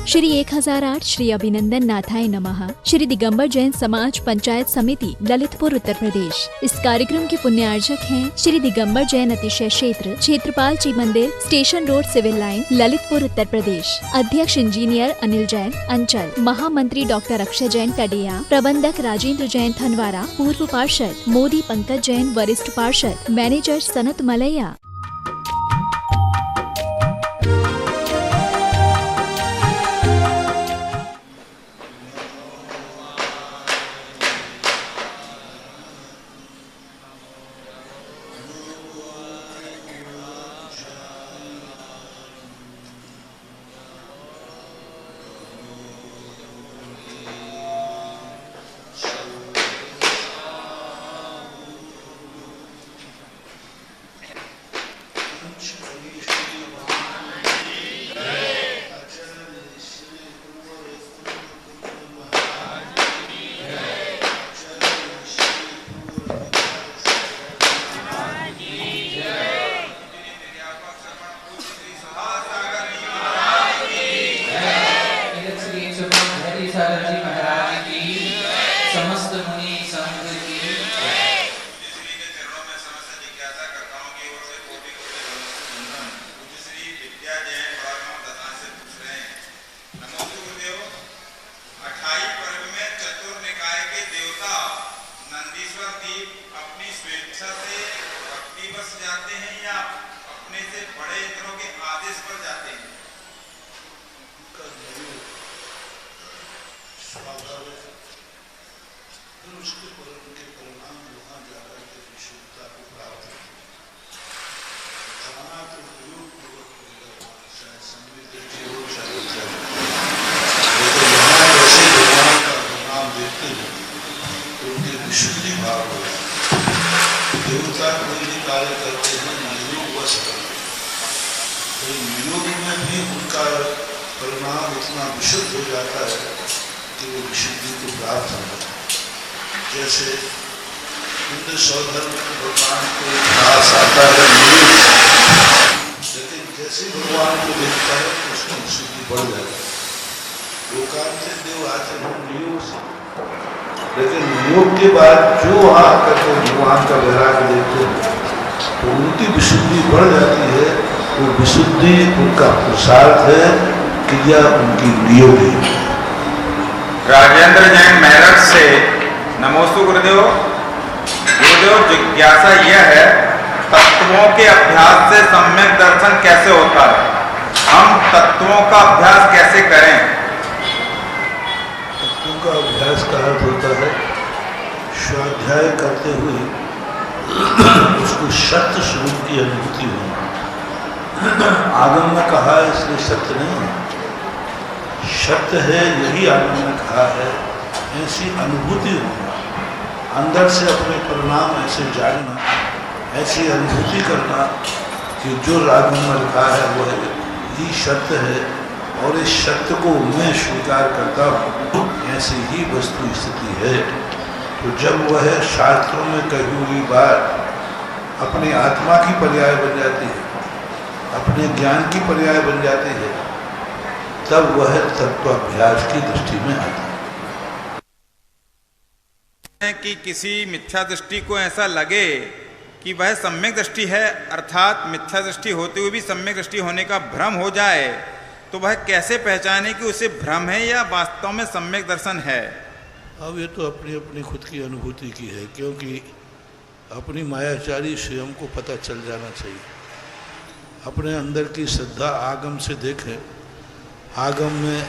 श्री 1008 श्री अभिनंदन नाथाय नमः, श्री दिगंबर जैन समाज पंचायत समिति ललितपुर उत्तर प्रदेश। इस कार्यक्रम के पुण्यार्जक हैं श्री दिगंबर जैन अतिशय क्षेत्र, क्षेत्रपाल जी मंदिर, station road, civil line, Lalitpur Uttar Pradesh. अध्यक्ष इंजीनियर अनिल जैन अंचल, महामंत्री डॉक्टर अक्षय जैन टडिया, प्रबंधक राजेंद्र जैन थनवारा, पूर्व पार्षद मोदी पंकज जैन, वरिष्ठ पार्षद, मैनेजर सनत मलैया। देवता कोई भी कार्य करते हैं नियोग वश करते हैं, तो नियोग में भी उनका परिणाम इतना विशुद्ध हो जाता है कि वो विशुद्धि को प्राप्त होता है। जैसे इंद्र सौधर में भगवान को घास आता है नियोग, लेकिन जैसे भगवान को देखता है तो उसकी विशुद्धि बढ़ जाती है। लोकांतर देव आते हैं नियोग से, लेकिन योग के बाद जो वहाँ करके भगवान का वैराग्य देखते हैं तो उनकी विशुद्धि बढ़ जाती है। वो विशुद्धि उनका पुरुषार्थ है, क्रिया उनकी नियोग है। राजेंद्र जैन मेरठ से नमोस्तु गुरुदेव। गुरुदेव, जिज्ञासा यह है, तत्वों के अभ्यास से सम्यक दर्शन कैसे होता है? हम तत्वों का अभ्यास कैसे करें? का अभ्यास का अर्थ होता है स्वाध्याय करते हुए उसको सत्य स्वरूप की अनुभूति होना। आगम में कहा है इसलिए सत्य नहीं है, सत्य है यही आगम में कहा है। ऐसी अनुभूति होना, अंदर से अपने परिणाम ऐसे जानना, ऐसी अनुभूति करना कि जो आगम में लिखा है वह ही सत्य है और इस सत्य को मैं स्वीकार करता हूँ, ऐसी ही वस्तु स्थिति है। तो जब वह शास्त्रों में कही हुई बात अपनी आत्मा की पर्याय बन जाती है, अपने ज्ञान की पर्याय बन जाती है, तब वह तत्वाभ्यास की दृष्टि में आता है। कि किसी मिथ्या दृष्टि को ऐसा लगे कि वह सम्यक दृष्टि है, अर्थात मिथ्या दृष्टि होते हुए भी सम्यक दृष्टि होने का भ्रम हो जाए, तो वह कैसे पहचाने कि उसे भ्रम है या वास्तव में सम्यक दर्शन है? अब ये तो अपनी अपनी खुद की अनुभूति की है, क्योंकि अपनी मायाचारी स्वयं को पता चल जाना चाहिए। अपने अंदर की श्रद्धा आगम से देखें। आगम में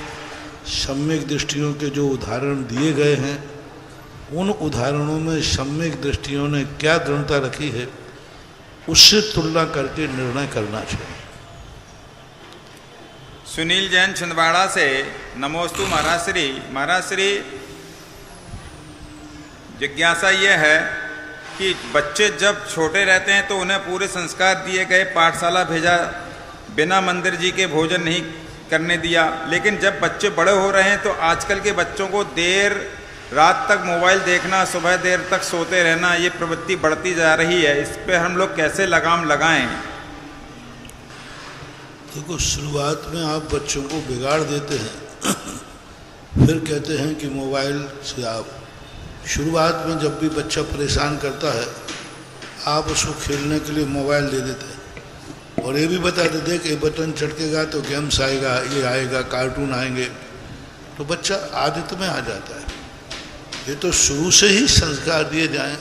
सम्यक दृष्टियों के जो उदाहरण दिए गए हैं, उन उदाहरणों में सम्यक दृष्टियों ने क्या दृढ़ता रखी है, उससे तुलना करके निर्णय करना चाहिए। सुनील जैन छिंदवाड़ा से नमोस्तु महाराज श्री। जिज्ञासा यह है कि बच्चे जब छोटे रहते हैं तो उन्हें पूरे संस्कार दिए गए, पाठशाला भेजा, बिना मंदिर जी के भोजन नहीं करने दिया, लेकिन जब बच्चे बड़े हो रहे हैं तो आजकल के बच्चों को देर रात तक मोबाइल देखना, सुबह देर तक सोते रहना, ये प्रवृत्ति बढ़ती जा रही है। इस पे हम लोग कैसे लगाम लगाएं? देखो, शुरुआत में आप बच्चों को बिगाड़ देते हैं फिर कहते हैं कि मोबाइल से आप शुरुआत में जब भी बच्चा परेशान करता है आप उसको खेलने के लिए मोबाइल दे देते हैं और ये भी बताते देख ये बटन चटकेगा तो गेम्स आएगा, ये आएगा, कार्टून आएंगे, तो बच्चा आदत में आ जाता है। ये तो शुरू से ही संस्कार दिए जाएं,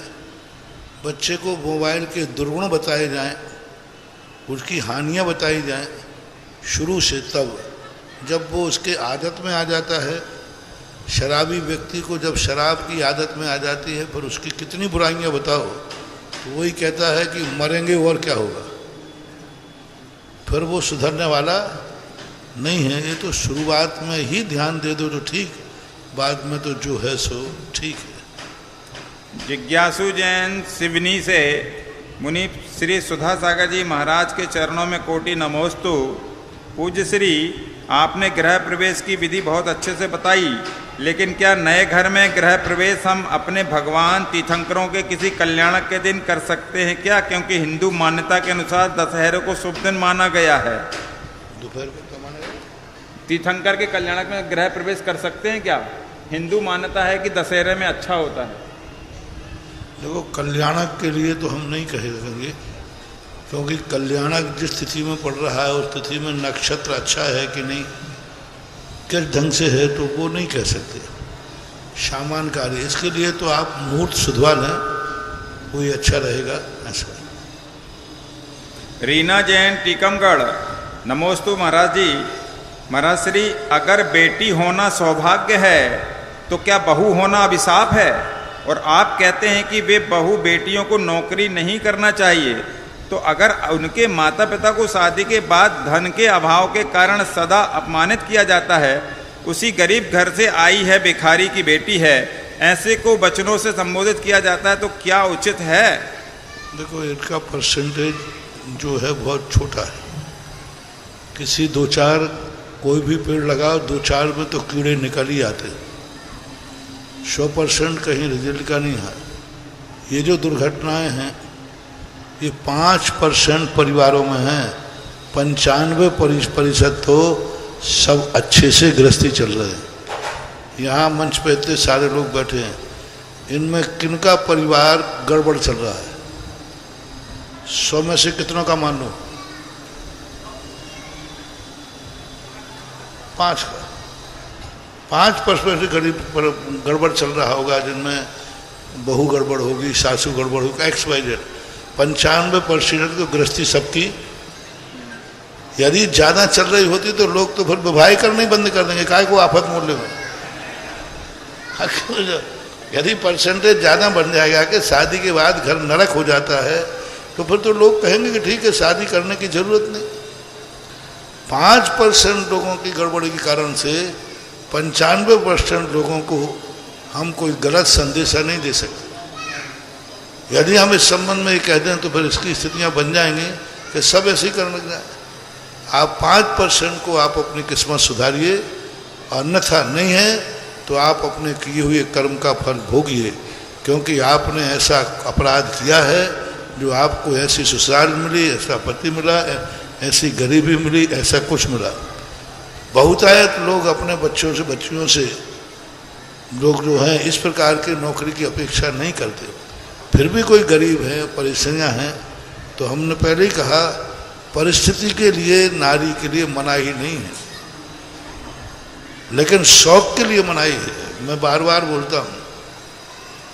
बच्चे को मोबाइल के दुर्गुण बताए जाएं, उसकी हानियां बताई जाएं शुरू से, तब जब वो उसके आदत में आ जाता है। शराबी व्यक्ति को जब शराब की आदत में आ जाती है फिर उसकी कितनी बुराइयां बताओ तो वही कहता है कि मरेंगे और क्या होगा, फिर वो सुधरने वाला नहीं है। ये तो शुरुआत में ही ध्यान दे दो तो ठीक, बाद में तो जो है सो ठीक है। जिज्ञासु जैन सिवनी से मुनि श्री सुधा सागर जी महाराज के चरणों में कोटि नमोस्तु। पूज्य श्री, आपने गृह प्रवेश की विधि बहुत अच्छे से बताई, लेकिन क्या नए घर में गृह प्रवेश हम अपने भगवान तीर्थंकरों के किसी कल्याणक के दिन कर सकते हैं क्या? क्योंकि हिंदू मान्यता के अनुसार दशहरे को शुभ दिन माना गया है। दोपहर को क्या माना गया? तीर्थंकर के कल्याणक में गृह प्रवेश कर सकते हैं क्या? हिंदू मान्यता है कि दशहरे में अच्छा होता है। देखो, कल्याणक के लिए तो हम नहीं कह सकेंगे, क्योंकि कल्याणक जिस तिथि में पड़ रहा है उस तिथि में नक्षत्र अच्छा है कि नहीं, किस ढंग से है, तो वो नहीं कह सकते। सामान्य कार्य, इसके लिए तो आप मुहूर्त सुधवा लें, वही अच्छा रहेगा। ऐसा रीना जैन टीकमगढ़, नमोस्तु महाराज जी। महाराज श्री, अगर बेटी होना सौभाग्य है तो क्या बहू होना अभिशाप है? और आप कहते हैं कि वे बहू बेटियों को नौकरी नहीं करना चाहिए, तो अगर उनके माता पिता को शादी के बाद धन के अभाव के कारण सदा अपमानित किया जाता है, उसी गरीब घर से आई है, भिखारी की बेटी है, ऐसे को वचनों से संबोधित किया जाता है, तो क्या उचित है? देखो, इनका परसेंटेज जो है बहुत छोटा है। किसी 2-4 कोई भी पेड़ लगाओ, 2-4 में तो कीड़े निकल ही आते। 100% कहीं रिजल्ट का नहीं है। ये जो दुर्घटनाएं हैं ये 5% परिवारों में हैं, 95% तो सब अच्छे से गृहस्थी चल रहे हैं। यहाँ मंच पे इतने सारे लोग बैठे हैं, इनमें किनका परिवार गड़बड़ चल रहा है? 100 में से कितनों का मान लो? 5 का। 5% से गड़बड़ चल रहा होगा, जिनमें बहू गड़बड़ होगी, सासू गड़बड़ होगी, XYZ। 95% तो गृहस्थी सबकी। यदि ज़्यादा चल रही होती तो लोग तो फिर विवाह करना ही बंद कर देंगे, काय को आफत मोल ले। यदि परसेंटेज ज़्यादा बन जाएगा कि शादी के बाद घर नरक हो जाता है, तो फिर तो लोग कहेंगे कि ठीक है, शादी करने की जरूरत नहीं। 5% लोगों की गड़बड़ी के कारण से 95% लोगों को हम कोई गलत संदेशा नहीं दे सकते। यदि हम इस संबंध में ये कह दें तो फिर इसकी स्थितियां बन जाएंगी कि सब ऐसे ही करने लग जाए। आप 5% को आप अपनी किस्मत सुधारिए, अन्यथा नहीं है तो आप अपने किए हुए कर्म का फल भोगिए, क्योंकि आपने ऐसा अपराध किया है जो आपको ऐसी ससुराल मिली, ऐसा पति मिला, ऐसी गरीबी मिली, ऐसा कुछ मिला। बहुतायत लोग अपने बच्चों से बच्चियों से लोग जो हैं इस प्रकार की नौकरी की अपेक्षा नहीं करते। फिर भी कोई गरीब है, परेशानियां हैं, तो हमने पहले ही कहा परिस्थिति के लिए नारी के लिए मनाही नहीं है, लेकिन शौक के लिए मनाही है। मैं बार बार बोलता हूँ,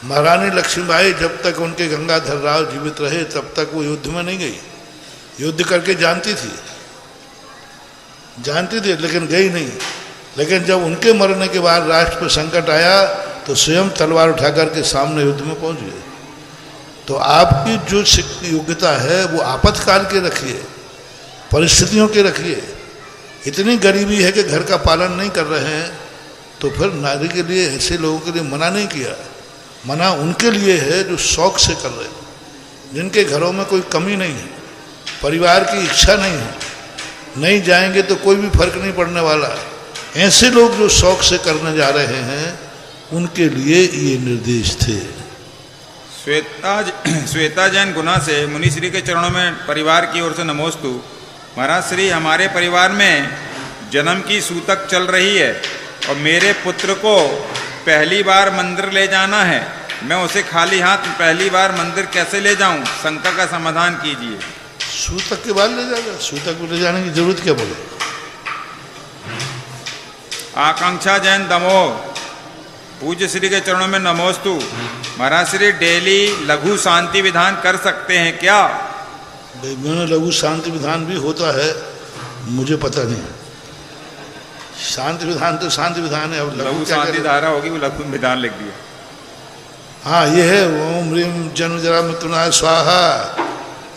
महारानी लक्ष्मीबाई जब तक उनके गंगाधर राव जीवित रहे तब तक वो युद्ध में नहीं गई। युद्ध करके जानती थी लेकिन गई नहीं। लेकिन जब उनके मरने के बाद राष्ट्र पर संकट आया तो स्वयं तलवार उठाकर के सामने युद्ध में पहुंच गए। तो आपकी जो योग्यता है वो आपातकाल के रखिए, परिस्थितियों के रखिए। इतनी गरीबी है कि घर का पालन नहीं कर रहे हैं, तो फिर नारी के लिए, ऐसे लोगों के लिए मना नहीं किया। मना उनके लिए है जो शौक से कर रहे हैं, जिनके घरों में कोई कमी नहीं है, परिवार की इच्छा नहीं है, नहीं जाएंगे तो कोई भी फर्क नहीं पड़ने वाला। ऐसे लोग जो शौक से करने जा रहे हैं उनके लिए ये निर्देश थे। श्वेता जैन गुना से मुनि श्री के चरणों में परिवार की ओर से नमोस्तु। महाराज श्री, हमारे परिवार में जन्म की सूतक चल रही है और मेरे पुत्र को पहली बार मंदिर ले जाना है, मैं उसे खाली हाथ पहली बार मंदिर कैसे ले जाऊं? शंका का समाधान कीजिए। सूतक के बाद ले जाएगा, सूतक को ले जाने की जरूरत क्या बोले? आकांक्षा जैन दमोह, पूज्य श्री के चरणों में नमोस्तु। महाराज श्री डेली लघु शांति विधान कर सकते हैं क्या? मैंने लघु शांति विधान भी होता है, मुझे पता नहीं। शांति विधान तो शांति विधान है, अब लघु शांति धारा होगी, वो लघु विधान लिख दिया। हाँ ये है, ओम ह्रीम जन्म जरा मृत्युनाय स्वाहा।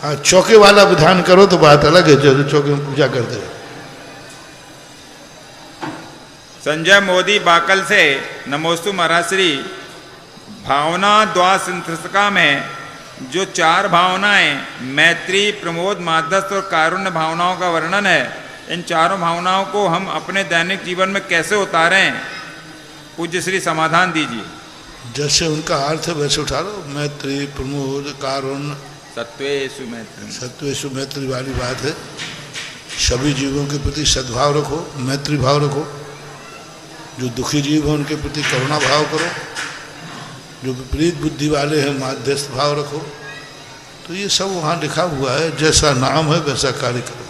हाँ, चौके वाला विधान करो तो बात अलग है, जो चौके में पूजा करते हैं। संजय मोदी बाकल से नमोस्तु। महाराज श्री, भावना द्वासिंथका में जो 4 भावनाएं मैत्री, प्रमोद, माध्यस्थ और कारुण्य भावनाओं का वर्णन है, इन चारों भावनाओं को हम अपने दैनिक जीवन में कैसे उतारें? पूज्य श्री समाधान दीजिए। जैसे उनका अर्थ है वैसे उठा लो। मैत्री, प्रमोद, कारुण्य, सत्वेषु मैत्री। सत्वेषु मैत्री वाली बात है। सभी जीवों के प्रति सद्भाव रखो, मैत्री भाव रखो। जो दुखी जीव हैं उनके प्रति करुणा भाव करो। जो विपरीत बुद्धि वाले हैं माध्यस्थ भाव रखो। तो ये सब वहाँ लिखा हुआ है, जैसा नाम है वैसा कार्य करो।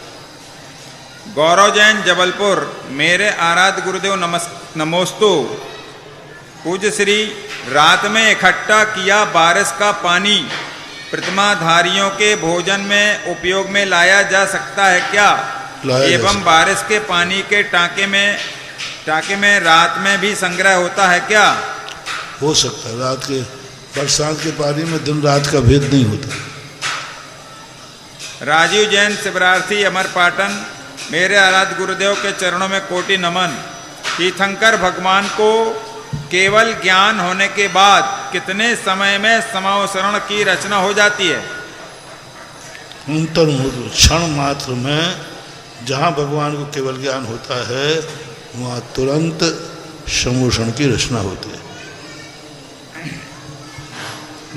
गौरव जैन जबलपुर, मेरे आराध्य गुरुदेव नमोस्तु। पूज्य श्री, रात में इकट्ठा किया बारिश का पानी प्रतिमाधारियों के भोजन में उपयोग में लाया जा सकता है क्या? एवं बारिश के पानी के टाके में रात में भी संग्रह होता है क्या? हो सकता है। रात के बरसात के पानी में दिन रात का भेद नहीं होता। राजीव जैन शिवरार्थी अमरपाटन, मेरे आराध्य गुरुदेव के चरणों में कोटि नमन। तीर्थंकर भगवान को केवल ज्ञान होने के बाद कितने समय में समावसरण की रचना हो जाती है? अंतर्मुहूर्त, क्षण मात्र में जहाँ भगवान को केवल ज्ञान होता है वहाँ तुरंत समोषण की रचना होती है।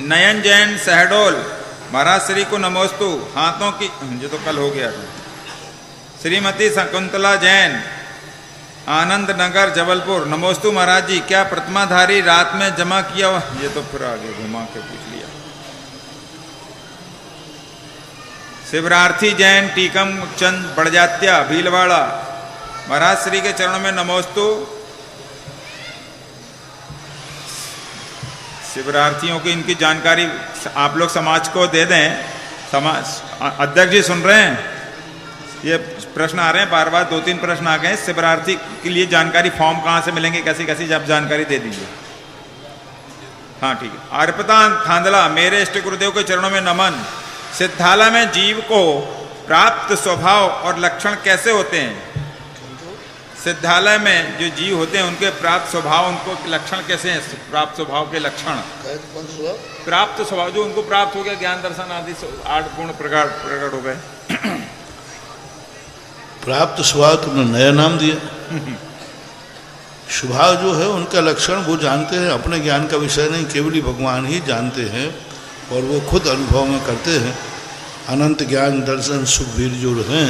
नयन जैन सहडोल, महाराज श्री को नमोस्तु। हाथों की, ये तो कल हो गया था। श्रीमती शकुंतला जैन, आनंद नगर जबलपुर, नमोस्तु महाराज जी। क्या प्रतिमाधारी रात में जमा किया? ये तो फिर आगे घुमा के पूछ लिया। शिवरार्थी जैन टीकम चंद बड़जात्या भीलवाड़ा, महाराज श्री के चरणों में नमोस्तु। शिवरार्थियों की इनकी जानकारी आप लोग समाज को दे दें। समाज अध्यक्ष जी सुन रहे हैं? ये प्रश्न आ रहे हैं बार बार, 2-3 प्रश्न आ गए। शिवरार्थी के लिए जानकारी फॉर्म कहाँ से मिलेंगे, कैसी कैसी, जब जानकारी दे दीजिए। हाँ ठीक है। अर्पिता थांदला, मेरे इष्ट गुरुदेव के चरणों में नमन। सिद्धालय में जीव को प्राप्त स्वभाव और लक्षण कैसे होते हैं? सिद्धालय में जो जीव होते हैं उनके प्राप्त स्वभाव, उनको लक्षण कैसे हैं? प्राप्त स्वभाव के लक्षण, प्राप्त स्वभाव जो उनको प्राप्त हो गया, ज्ञान दर्शन आदि 8 गुण प्रकट हो गए। प्राप्त स्वभाव तुमने नया नाम दिया। स्वभाव जो है उनका लक्षण वो जानते हैं, अपने ज्ञान का विषय नहीं, केवल भगवान ही जानते हैं और वो खुद अनुभव में करते हैं। अनंत ज्ञान दर्शन सुख वीर जो हैं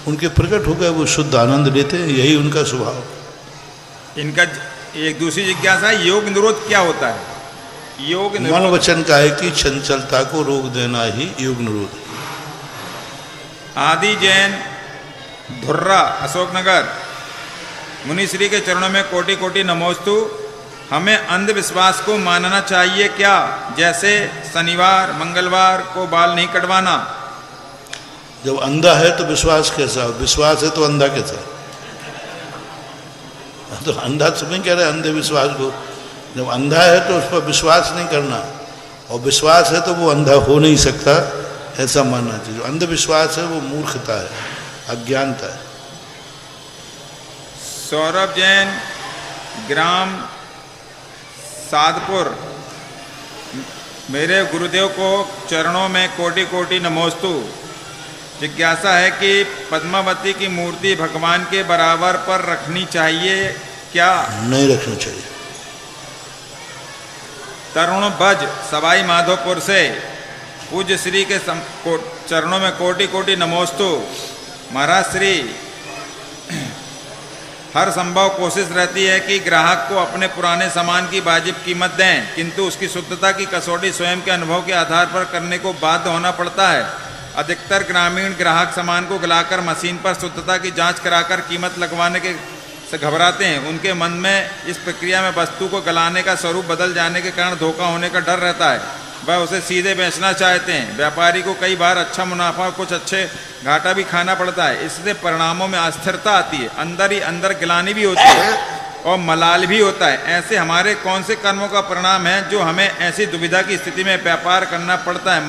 उनके प्रकट हो गए, वो शुद्ध आनंद लेते हैं, यही उनका स्वभाव। इनका एक दूसरी जिज्ञासा, योग निरोध क्या होता है? योग मन वचन काहे की चंचलता को रोक देना ही योग निरोध। आदि जैन धुर्रा अशोकनगर, मुनिश्री के चरणों में कोटि कोटि नमोस्तु। हमें अंधविश्वास को मानना चाहिए क्या? जैसे शनिवार मंगलवार को बाल नहीं कटवाना। जब अंधा है तो विश्वास कैसा? विश्वास है तो अंधा कैसा? तो अंधा तुम्हें कह रहे अंधे विश्वास को। जब अंधा है तो उस पर विश्वास नहीं करना, और विश्वास है तो वो अंधा हो नहीं सकता, ऐसा मानना चाहिए। अंधविश्वास है वो मूर्खता है, अज्ञानता है। सौरभ जैन ग्राम सादपुर, मेरे गुरुदेव को चरणों में कोटि कोटि नमोस्तु। जिज्ञासा है कि पद्मावती की मूर्ति भगवान के बराबर पर रखनी चाहिए क्या? नहीं रखनी चाहिए। तरुण भज सवाई माधोपुर से, पूज्य श्री के चरणों में कोटि कोटि नमोस्तु। महाराज श्री, हर संभव कोशिश रहती है कि ग्राहक को अपने पुराने सामान की वाजिब कीमत दें, किंतु उसकी शुद्धता की कसौटी स्वयं के अनुभव के आधार पर करने को बाध्य होना पड़ता है। अधिकतर ग्रामीण ग्राहक सामान को गलाकर मशीन पर शुद्धता की जांच कराकर कीमत लगवाने के से घबराते हैं। उनके मन में इस प्रक्रिया में वस्तु को गलाने का स्वरूप बदल जाने के कारण धोखा होने का डर रहता है। वह उसे सीधे बेचना चाहते हैं। व्यापारी को कई बार अच्छा मुनाफा कुछ अच्छे घाटा भी खाना पड़ता है। इससे परिणामों में अस्थिरता आती है, अंदर ही अंदर गिलानी भी होती है और मलाल भी होता है। ऐसे हमारे कौन से कर्मों का परिणाम है जो हमें ऐसी दुविधा की स्थिति में व्यापार करना पड़ता है।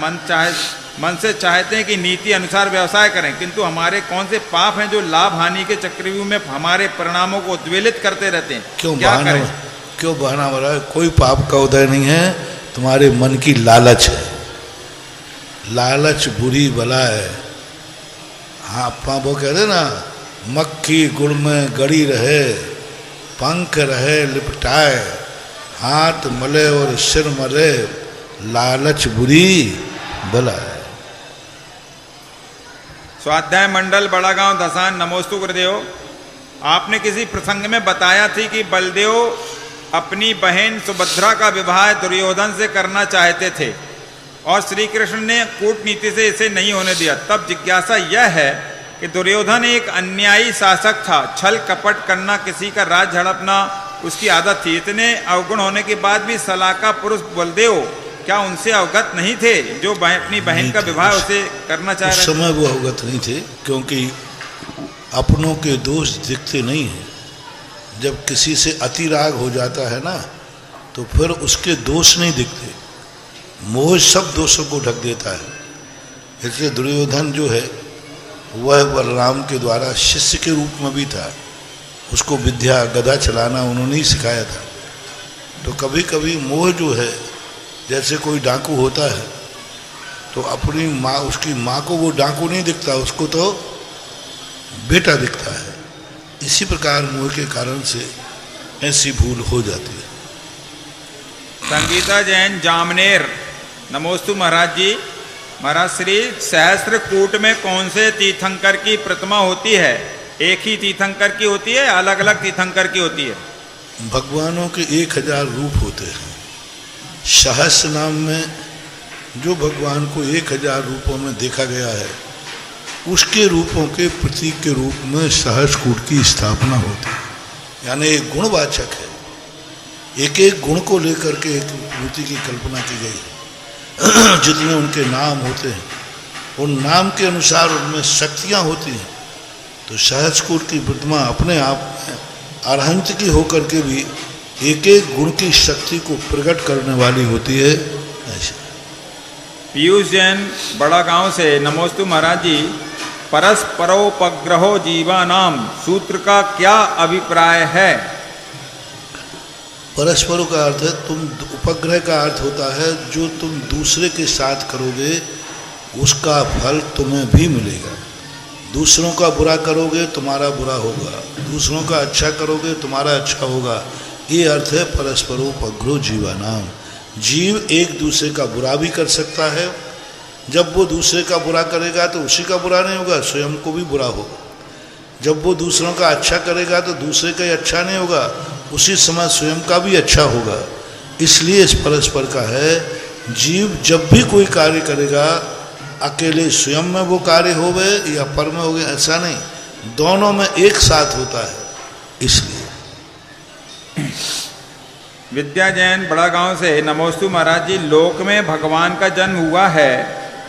मन से चाहते हैं कि नीति अनुसार व्यवसाय करें, किंतु हमारे कौन से पाप हैं जो लाभ हानि के चक्रव्यूह में हमारे परिणामों को उद्वेलित करते रहते हैं। क्यों बहाना मारा है? कोई पाप का उदय नहीं है, तुम्हारे मन की लालच है। लालच बुरी बला है। हाँ, अपना वो कहते ना, मक्खी गुड़ में गड़ी रहे, पंख रहे लिपटाए, हाथ मले और सिर मले, लालच बुरी बला है। स्वाध्याय मंडल बड़ा गांव धसान। नमोस्तु गुरुदेव। आपने किसी प्रसंग में बताया थी कि बलदेव अपनी बहन सुभद्रा का विवाह दुर्योधन से करना चाहते थे और श्री कृष्ण ने कूटनीति से इसे नहीं होने दिया। तब जिज्ञासा यह है कि दुर्योधन एक अन्यायी शासक था। छल कपट करना, किसी का राज झड़पना उसकी आदत थी। इतने अवगुण होने के बाद भी सलाका पुरुष बलदेव क्या उनसे अवगत नहीं थे जो अपनी बहन का विवाह उसे करना चाह रहे थे? उस समय वो अवगत नहीं थे, क्योंकि अपनों के दोष दिखते नहीं हैं। जब किसी से अतिराग हो जाता है ना, तो फिर उसके दोष नहीं दिखते, मोह सब दोषों को ढक देता है। इसलिए दुर्योधन जो है वह बलराम के द्वारा शिष्य के रूप में भी था। उसको विद्या गदा चलाना उन्होंने ही सिखाया था। तो कभी कभी मोह जो है, जैसे कोई डाकू होता है तो अपनी माँ, उसकी माँ को वो डाकू नहीं दिखता, उसको तो बेटा दिखता है। इसी प्रकार मोह के कारण से ऐसी भूल हो जाती है। संगीता जैन जामनेर। नमोस्तु महाराज जी। महाराज, श्री सहस्त्रकूट में कौन से तीर्थंकर की प्रतिमा होती है? एक ही तीर्थंकर की होती है, अलग अलग तीर्थंकर की होती है? भगवानों के 1000 रूप होते हैं। सहस्र नाम में जो भगवान को 1000 रूपों में देखा गया है, उसके रूपों के प्रतीक के रूप में सहस्त्रकूट की स्थापना होती है। यानी एक गुणवाचक है, एक एक गुण को लेकर के एक मूर्ति की कल्पना की गई है। जितने उनके नाम होते हैं, उन नाम के अनुसार उनमें शक्तियाँ होती हैं। तो सहस्त्रकूट की प्रतिमा अपने आप में अरहंत की होकर के भी एक एक गुण की शक्ति को प्रकट करने वाली होती है। ऐसे पीयूष जैन बड़ा गांव से। नमोस्तु महाराज जी। परस्परोपग्रहो जीवानाम सूत्र का क्या अभिप्राय है? परस्परों का अर्थ है, तुम उपग्रह का अर्थ होता है जो तुम दूसरे के साथ करोगे उसका फल तुम्हें भी मिलेगा। दूसरों का बुरा करोगे तुम्हारा बुरा होगा, दूसरों का अच्छा करोगे तुम्हारा अच्छा होगा। ये अर्थ है परस्परोपग्रहो जीवानाम। जीव एक दूसरे का बुरा भी कर सकता है। जब वो दूसरे का बुरा करेगा तो उसी का बुरा नहीं होगा, स्वयं को भी बुरा होगा। जब वो दूसरों का अच्छा करेगा तो दूसरे का ही अच्छा नहीं होगा, उसी समय स्वयं का भी अच्छा होगा। इसलिए इस परस्पर का है। जीव जब भी कोई कार्य करेगा, अकेले स्वयं में वो कार्य होवे या पर में होवे ऐसा नहीं, दोनों में एक साथ होता है। इसलिए विद्या जैन बड़ा गांव से। नमोस्तु महाराज जी। लोक में भगवान का जन्म हुआ है,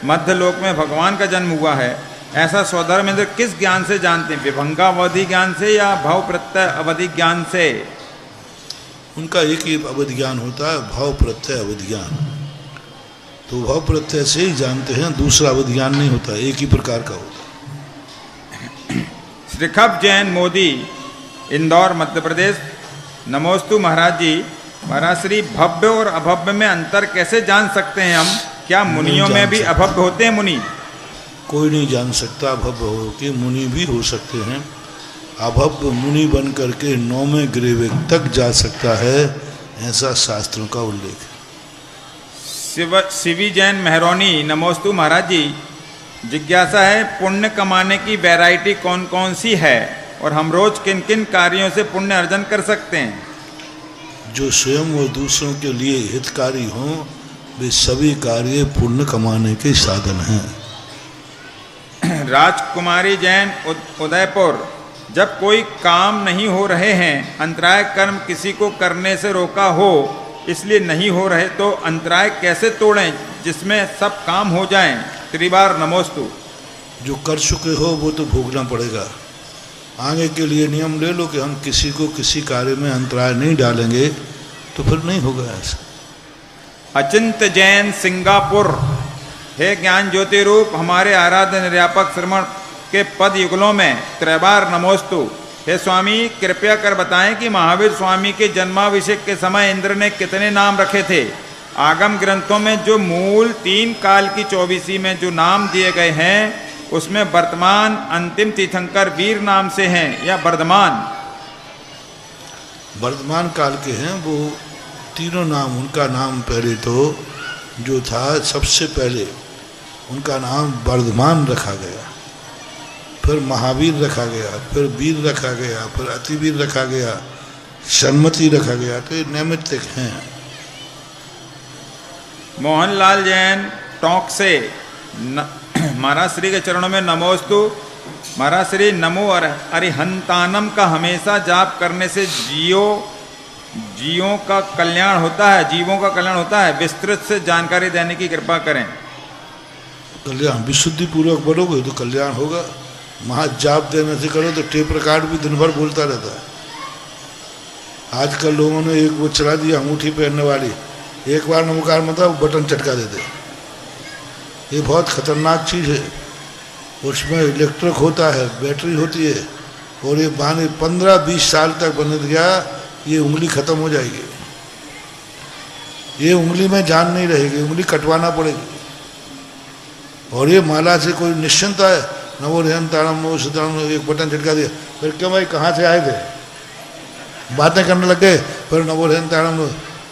मध्य लोक में भगवान का जन्म हुआ है, ऐसा स्वधर्मेंद्र किस ज्ञान से जानते हैं? विभंगावधि ज्ञान से या भाव प्रत्यय अवधि ज्ञान से? उनका एक ही अवधि ज्ञान होता है, भाव प्रत्यय अवधि ज्ञान। तो भाव प्रत्यय से ही जानते हैं, दूसरा अवधि ज्ञान नहीं होता, एक ही प्रकार का होता है। श्रीखभ जैन मोदी, इंदौर मध्य प्रदेश। नमोस्तु महाराज जी। महाराज, श्री भव्य और अभव्य में अंतर कैसे जान सकते हैं हम? क्या मुनियों में भी अभव्य होते हैं मुनि? कोई नहीं जान सकता अभव्य हो के, मुनि भी हो सकते हैं। अभव्य मुनि बन करके 9वें ग्रेवेक तक जा सकता है, ऐसा शास्त्रों का उल्लेख है। शिवी जैन मेहरौनी। नमोस्तु महाराज जी। जिज्ञासा है, पुण्य कमाने की वैरायटी कौन कौन सी है? और हम रोज किन किन कार्यों से पुण्य अर्जन कर सकते हैं? जो स्वयं और दूसरों के लिए हितकारी हों, वे सभी कार्य पुण्य कमाने के साधन हैं। राजकुमारी जैन उदयपुर, जब कोई काम नहीं हो रहे हैं, अंतराय कर्म किसी को करने से रोका हो, इसलिए नहीं हो रहे, तो अंतराय कैसे तोड़ें जिसमें सब काम हो जाएं? त्रिबार नमोस्तु। जो कर चुके हो वो तो भोगना पड़ेगा। आगे के लिए नियम ले लो कि हम किसी को किसी कार्य में अंतराय नहीं डालेंगे, तो फिर नहीं होगा ऐसा। अचिंत जैन सिंगापुर, हे ज्ञान ज्योति रूप हमारे आराध्य निर्यापक श्रवण के पद युगलों में त्रैबार नमोस्तु। हे स्वामी, कृपया कर बताएं कि महावीर स्वामी के जन्माभिषेक के समय इंद्र ने कितने नाम रखे थे? आगम ग्रंथों में जो मूल 3 काल की 24वीं में जो नाम दिए गए हैं, उसमें वर्तमान अंतिम तीर्थंकर वीर नाम से हैं या वर्धमान? वर्तमान काल के हैं वो तीनों नाम। उनका नाम पहले तो जो था सबसे पहले उनका नाम वर्धमान रखा गया, फिर महावीर रखा गया, फिर वीर रखा गया, फिर अतिवीर रखा गया, सन्मति रखा गया। तो ये नैमित्तिक हैं। मोहनलाल जैन टोंक से महाराज श्री के चरणों में नमोस्तु। महाराज श्री, नमो अरिहंतानम का हमेशा जाप करने से जीवों का कल्याण होता है, जीवों का कल्याण होता है। विस्तृत से जानकारी देने की कृपा करें। कल्याण विशुद्धि पूर्वक बोलोगे तो कल्याण होगा। महाजाप देने से करो तो टेप रिकॉर्ड भी दिन भर बोलता रहता है। आजकल लोगों ने एक वो चला दिया अंगूठी पहनने वाली, एक बार नमस्कार मतलब बटन चटका देते। ये बहुत खतरनाक चीज़ है। उसमें इलेक्ट्रिक होता है, बैटरी होती है, और ये बाने 15-20 साल तक बन गया, ये उंगली खत्म हो जाएगी। ये उंगली में जान नहीं रहेगी, उंगली कटवाना पड़ेगी। और ये माला से कोई निश्चिंत है, नवो रेहन तारम नवो सितारम, एक बटन झटका दिया, फिर क्यों भाई कहाँ से आए थे, बातें करने लग गए, फिर नवो रेहन तारम।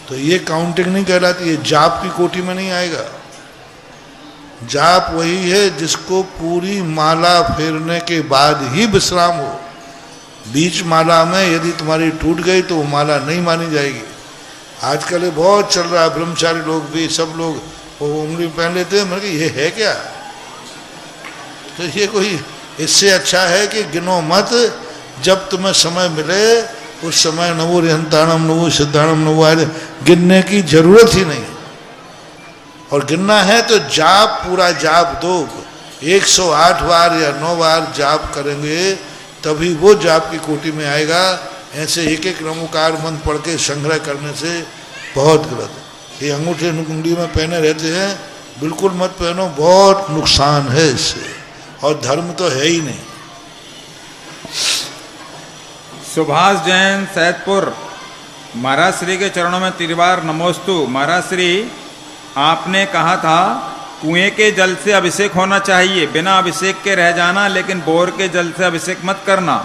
तो ये काउंटिंग नहीं कहलाती, ये जाप की कोटि में नहीं आएगा। जाप वही है जिसको पूरी माला फेरने के बाद ही विश्राम हो। बीच माला में यदि तुम्हारी टूट गई तो वो माला नहीं मानी जाएगी। आजकल ये बहुत चल रहा है, ब्रह्मचारी लोग भी, सब लोग वो उंगली पहन लेते हैं। मैंने कहा ये है क्या? तो ये कोई, इससे अच्छा है कि गिनो मत, जब तुम्हें समय मिले उस समय नवो रेहंताणम नवो सिद्धाणम नवो आए, गिनने की जरूरत ही नहीं। और गिनना है तो जाप, पूरा जाप दो, 108 बार या 9 बार जाप करेंगे तभी वो जाप की कोटि में आएगा। ऐसे एक एक नमोकार मंत्र पढ़ के संग्रह करने से बहुत गलत है। ये अंगूठे उंगली में पहने रहते हैं, बिल्कुल मत पहनो, बहुत नुकसान है इससे, और धर्म तो है ही नहीं। सुभाष जैन सैदपुर, महाराज श्री के चरणों में त्रिबार नमोस्तु। महाराज श्री, आपने कहा था कुएं के जल से अभिषेक होना चाहिए, बिना अभिषेक के रह जाना, लेकिन बोर के जल से अभिषेक मत करना।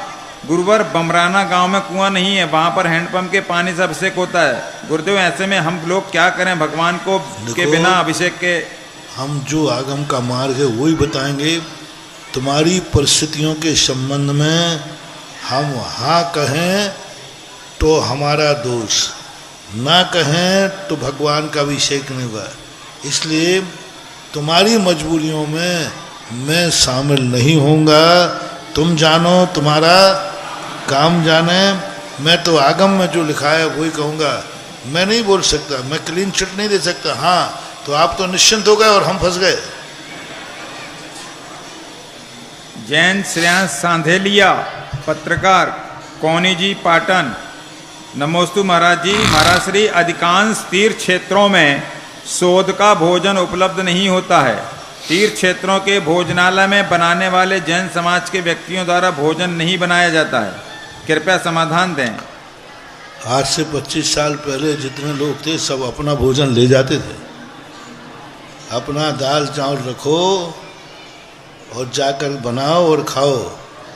गुरुवर, बमराना गांव में कुआं नहीं है, वहां पर हैंडपंप के पानी से अभिषेक होता है। गुरुदेव, ऐसे में हम लोग क्या करें भगवान को के बिना अभिषेक के? हम जो आगम का मार्ग है वही बताएंगे। तुम्हारी परिस्थितियों के संबंध में हम हाँ कहें तो हमारा दोष, ना कहें तो भगवान का अभिषेक नहीं हुआ। इसलिए तुम्हारी मजबूरियों में मैं शामिल नहीं होऊंगा। तुम जानो, तुम्हारा काम जाने। मैं तो आगम में जो लिखा है वही कहूँगा, मैं नहीं बोल सकता, मैं क्लीन चिट नहीं दे सकता। हाँ, तो आप तो निश्चिंत हो गए और हम फंस गए। जैन श्रेयांश सांधेलिया, पत्रकार, कौनी जी, पाटन। नमोस्तु महाराज जी। महाराज श्री, अधिकांश तीर्थ क्षेत्रों में शोध का भोजन उपलब्ध नहीं होता है। तीर्थ क्षेत्रों के भोजनालय में बनाने वाले जैन समाज के व्यक्तियों द्वारा भोजन नहीं बनाया जाता है, कृपया समाधान दें। आज से 25 साल पहले जितने लोग थे सब अपना भोजन ले जाते थे। अपना दाल चावल रखो और जाकर बनाओ और खाओ।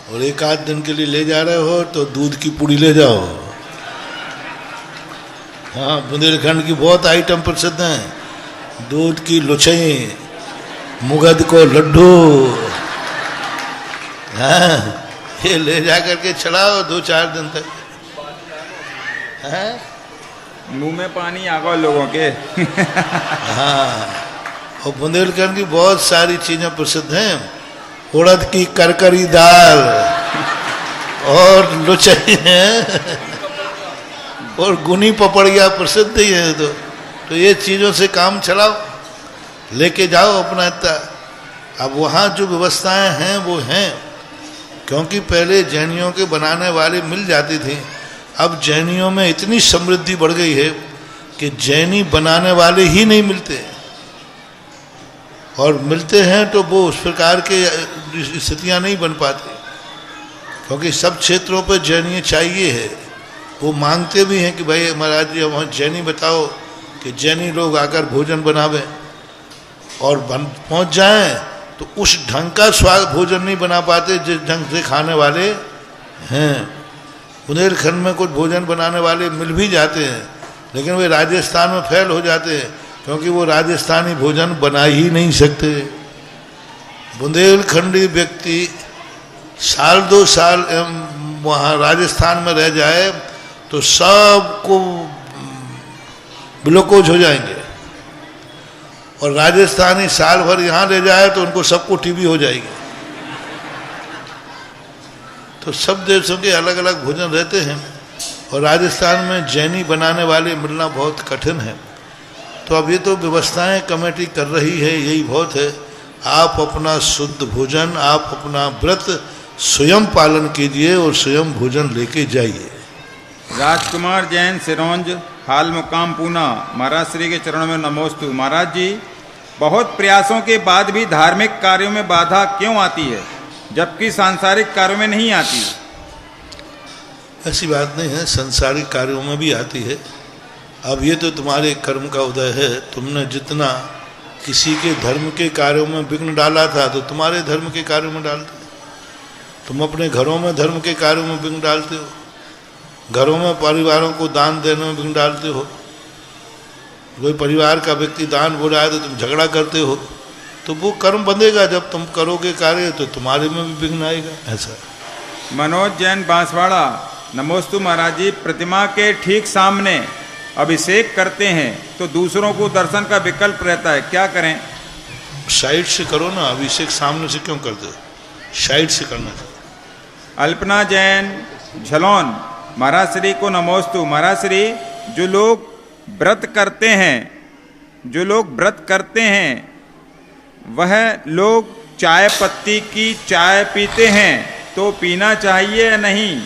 और एक आध दिन के लिए ले जा रहे हो तो दूध की पूड़ी ले जाओ। हाँ, बुंदेलखंड की बहुत आइटम प्रसिद्ध हैं। दूध की लुचई, मुगद को लड्डू, हाँ, ये ले जा करके चढ़ाओ 2-4 दिन तक। हैं? मुंह में पानी आ गया लोगों के। हाँ, और बुंदेलखंड की बहुत सारी चीजें प्रसिद्ध हैं। उड़द की करकरी दाल और लुचई है और गुनी पपड़िया प्रसिद्ध ही है। तो ये चीजों से काम चलाओ, लेके जाओ अपना इतना। अब वहाँ जो व्यवस्थाएं हैं वो हैं, क्योंकि पहले जैनियों के बनाने वाले मिल जाती थी। अब जैनियों में इतनी समृद्धि बढ़ गई है कि जैनी बनाने वाले ही नहीं मिलते, और मिलते हैं तो वो उस प्रकार के स्थितियाँ नहीं बन पाती, क्योंकि सब क्षेत्रों पर जैनी चाहिए है। वो मांगते भी हैं कि भाई महाराज जी वहाँ जैनी बताओ कि जैनी लोग आकर भोजन बनावें, और पहुँच जाएं तो उस ढंग का स्वाद भोजन नहीं बना पाते जिस ढंग से खाने वाले हैं। बुंदेलखंड में कुछ भोजन बनाने वाले मिल भी जाते हैं, लेकिन वे राजस्थान में फेल हो जाते हैं, क्योंकि वो राजस्थानी भोजन बना ही नहीं सकते। बुंदेलखंडी व्यक्ति साल 2 साल वहाँ राजस्थान में रह जाए तो सबको ग्लूकोज हो जाएंगे, और राजस्थानी साल भर यहाँ ले जाए तो उनको सबको टीबी हो जाएगी। तो सब देशों के अलग अलग भोजन रहते हैं, और राजस्थान में जैनी बनाने वाले मिलना बहुत कठिन है। तो अब ये तो व्यवस्थाएं कमेटी कर रही है, यही बहुत है। आप अपना शुद्ध भोजन, आप अपना व्रत स्वयं पालन कीजिए और स्वयं भोजन लेके जाइए। राजकुमार जैन सिरोंज, हाल मुकाम पूना। महाराज श्री के चरणों में नमोस्तु। महाराज जी, बहुत प्रयासों के बाद भी धार्मिक कार्यों में बाधा क्यों आती है, जबकि सांसारिक कार्यों में नहीं आती? ऐसी बात नहीं है, सांसारिक कार्यों में भी आती है। अब ये तो तुम्हारे कर्म का उदय है। तुमने जितना किसी के धर्म के कार्यों में विघ्न डाला था, तो तुम्हारे धर्म के कार्यों में डालते। तुम अपने घरों में धर्म के कार्यों में विघ्न डालते हो, घरों में परिवारों को दान देने में विघ्न डालते हो। कोई परिवार का व्यक्ति दान बोल रहा है तो तुम झगड़ा करते हो, तो वो कर्म बंधेगा। जब तुम करोगे कार्य तो तुम्हारे में भी विघ्न आएगा। ऐसा। मनोज जैन बांसवाड़ा, नमोस्तु महाराज जी। प्रतिमा के ठीक सामने अभिषेक करते हैं तो दूसरों को दर्शन का विकल्प रहता है, क्या करें? साइड से करो ना, अभिषेक सामने से क्यों करते हो? साइड से करना चाहिए। अल्पना जैन झलोन, महाराज श्री को नमोस्तु। महाराज श्री, जो लोग व्रत करते हैं वह लोग चाय पत्ती की चाय पीते हैं, तो पीना चाहिए या नहीं?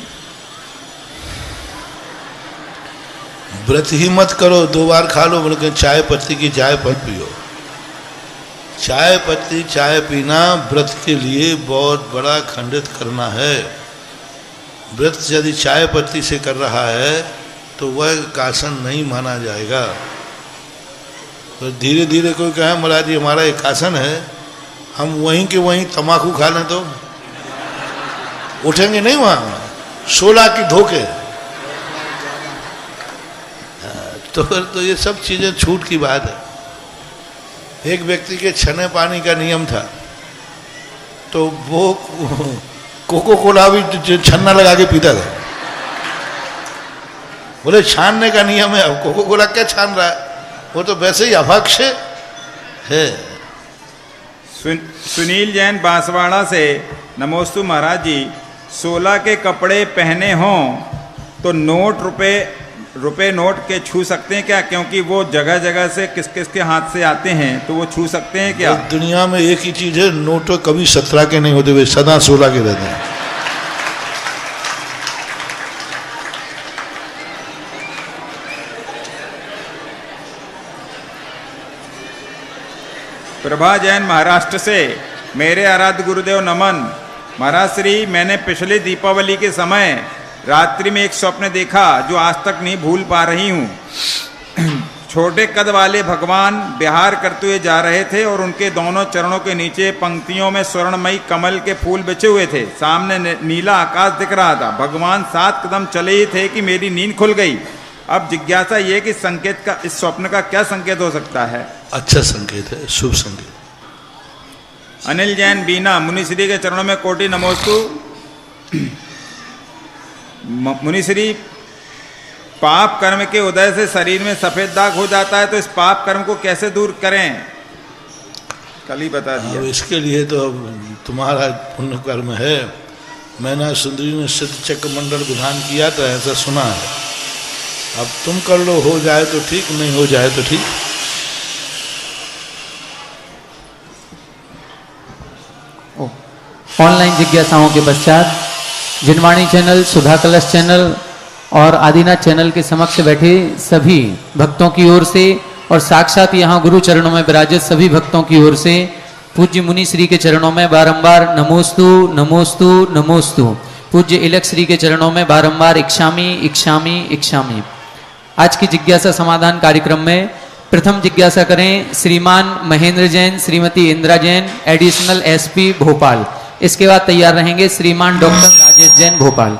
व्रत ही मत करो, 2 बार खा लो, लेकिन चाय पत्ती की चाय मत पियो। चाय पत्ती चाय पीना व्रत के लिए बहुत बड़ा खंडित करना है। व्रत यदि चाय पत्ती से कर रहा है तो वह कासन नहीं माना जाएगा। तो धीरे धीरे कोई कहे महाराज जी हमारा एक कासन है, हम वहीं के वहीं तम्बाकू खा लें तो उठेंगे नहीं वहाँ, 16 की धोखे। तो ये सब चीज़ें छूट की बात है। एक व्यक्ति के छने पानी का नियम था, तो वो कोको कोला भी छन्ना लगा के पीता था। बोले छानने का नियम है, अब कोको कोला क्या छान रहा है, वो तो वैसे ही अभक्ष है। सुनील जैन बांसवाड़ा से, नमोस्तु महाराज जी। 16 के कपड़े पहने हों तो रुपए नोट के छू सकते हैं क्या? क्योंकि वो जगह जगह से किस किस के हाथ से आते हैं, तो वो छू सकते हैं क्या? दुनिया में एक ही चीज है, नोट कभी 17 के नहीं होते, वे सदा 16 के रहते हैं। प्रभा जैन महाराष्ट्र से, मेरे आराध्य गुरुदेव नमन। महाराज श्री, मैंने पिछले दीपावली के समय रात्रि में एक स्वप्न देखा जो आज तक नहीं भूल पा रही हूँ। छोटे कद वाले भगवान विहार करते हुए जा रहे थे और उनके दोनों चरणों के नीचे पंक्तियों में स्वर्णमयी कमल के फूल बिछे हुए थे। सामने नीला आकाश दिख रहा था। भगवान 7 कदम चले ही थे कि मेरी नींद खुल गई। अब जिज्ञासा ये कि संकेत का, इस स्वप्न का क्या संकेत हो सकता है? अच्छा संकेत है, शुभ संकेत। अनिल जैन बीना, मुनिश्री के चरणों में कोटि नमोस्तु। मुनिश्री, पाप कर्म के उदय से शरीर में सफेद दाग हो जाता है, तो इस पाप कर्म को कैसे दूर करें? कल ही बता दिया। अब इसके लिए तो अब तुम्हारा पुण्य कर्म है। मैंने सुंदरी ने सिद्ध चक्र मंडल विधान किया तो ऐसा सुना है। अब तुम कर लो, हो जाए तो ठीक, नहीं हो जाए तो ठीक। ऑनलाइन जिज्ञासाओं के पश्चात जिनवाणी चैनल, सुधा कलश चैनल और आदिनाथ चैनल के समक्ष बैठे सभी भक्तों की ओर से और साक्षात यहाँ गुरु चरणों में विराजित सभी भक्तों की ओर से पूज्य मुनि श्री के चरणों में बारंबार नमोस्तु नमोस्तु नमोस्तु। पूज्य इलक श्री के चरणों में बारंबार इक्षामी इक्षामी इक्षामी। आज की जिज्ञासा समाधान कार्यक्रम में प्रथम जिज्ञासा करें श्रीमान महेंद्र जैन, श्रीमती इंदिरा जैन, एडिशनल एसपी भोपाल। इसके बाद तैयार रहेंगे श्रीमान डॉक्टर राजेश जैन भोपाल।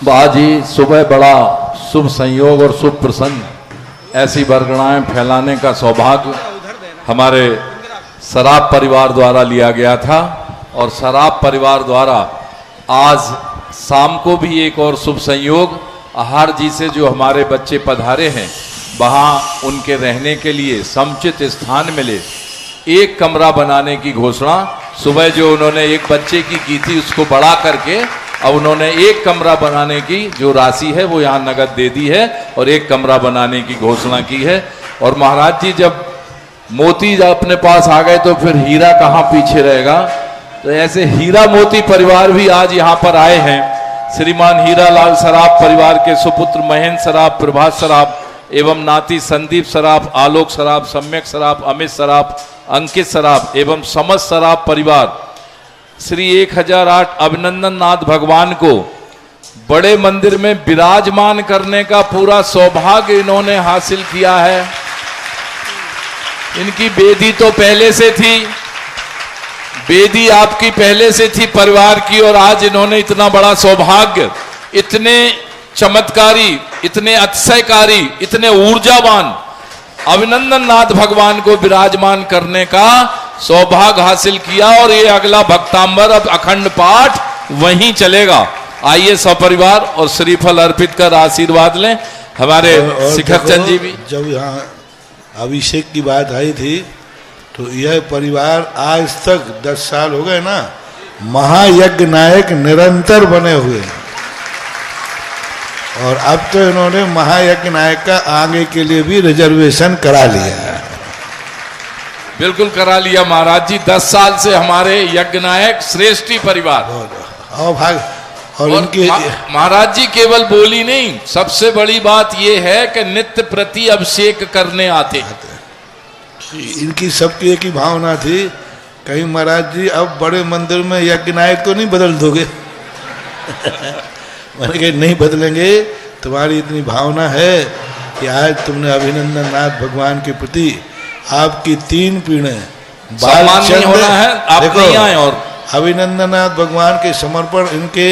बाजी सुबह बड़ा शुभ संयोग और शुभ प्रसंग, ऐसी बरगड़ाएं फैलाने का सौभाग्य हमारे सराफ परिवार द्वारा लिया गया था और सराफ परिवार द्वारा आज शाम को भी एक और शुभ संयोग, आहार जी से जो हमारे बच्चे पधारे हैं वहाँ उनके रहने के लिए समुचित स्थान मिले, एक कमरा बनाने की घोषणा सुबह जो उन्होंने एक बच्चे की थी उसको बढ़ा करके अब उन्होंने एक कमरा बनाने की जो राशि है वो यहाँ नगद दे दी है और एक कमरा बनाने की घोषणा की है। और महाराज जी जब मोती अपने पास आ गए तो फिर हीरा कहाँ पीछे रहेगा, तो ऐसे हीरा मोती परिवार भी आज यहाँ पर आए हैं। श्रीमान हीरा लाल सराफ परिवार के सुपुत्र महेंद्र सराफ, प्रभात सराफ एवं नाती संदीप सराफ, आलोक सराफ, सम्यक सराफ, अमित सराफ, अंकित सराफ एवं समस्त सराफ परिवार श्री 1008 अभिनंदन नाथ भगवान को बड़े मंदिर में विराजमान करने का पूरा सौभाग्य इन्होंने हासिल किया है। इनकी बेदी तो पहले से थी, बेदी आपकी पहले से थी परिवार की, और आज इन्होंने इतना बड़ा सौभाग्य, इतने चमत्कारी, इतने अतिशयकारी, इतने ऊर्जावान अभिनंदन नाथ भगवान को विराजमान करने का सौभाग्य हासिल किया। और ये अगला भक्तांबर अब अखंड पाठ वहीं चलेगा। आइए सपरिवार और श्रीफल अर्पित कर आशीर्वाद लें। हमारे शिखर चंद जी भी जब यहाँ अभिषेक की बात आई थी तो यह परिवार आज तक 10 साल हो गए ना, महायज्ञ नायक निरंतर बने हुए हैं। और अब तो इन्होंने महायज्ञ नायक का आगे के लिए भी रिजर्वेशन करा लिया है। बिल्कुल करा लिया महाराज जी। 10 साल से हमारे यज्ञ नायक श्रेष्ठी परिवार और भाग और इनके महाराज जी केवल बोली नहीं, सबसे बड़ी बात यह है कि नित्य प्रति अभिषेक करने आते। इनकी सबकी एक ही भावना थी, कहीं महाराज जी अब बड़े मंदिर में यज्ञ नायक तो नहीं बदल दोगे? मैंने कहा नहीं बदलेंगे, तुम्हारी इतनी भावना है कि आज तुमने अभिनंदन नाथ भगवान के प्रति आपकी 3 पीढ़ें बालचंद होना है, आप नहीं आए। और अभिनंदन नाथ भगवान के समर्पण इनके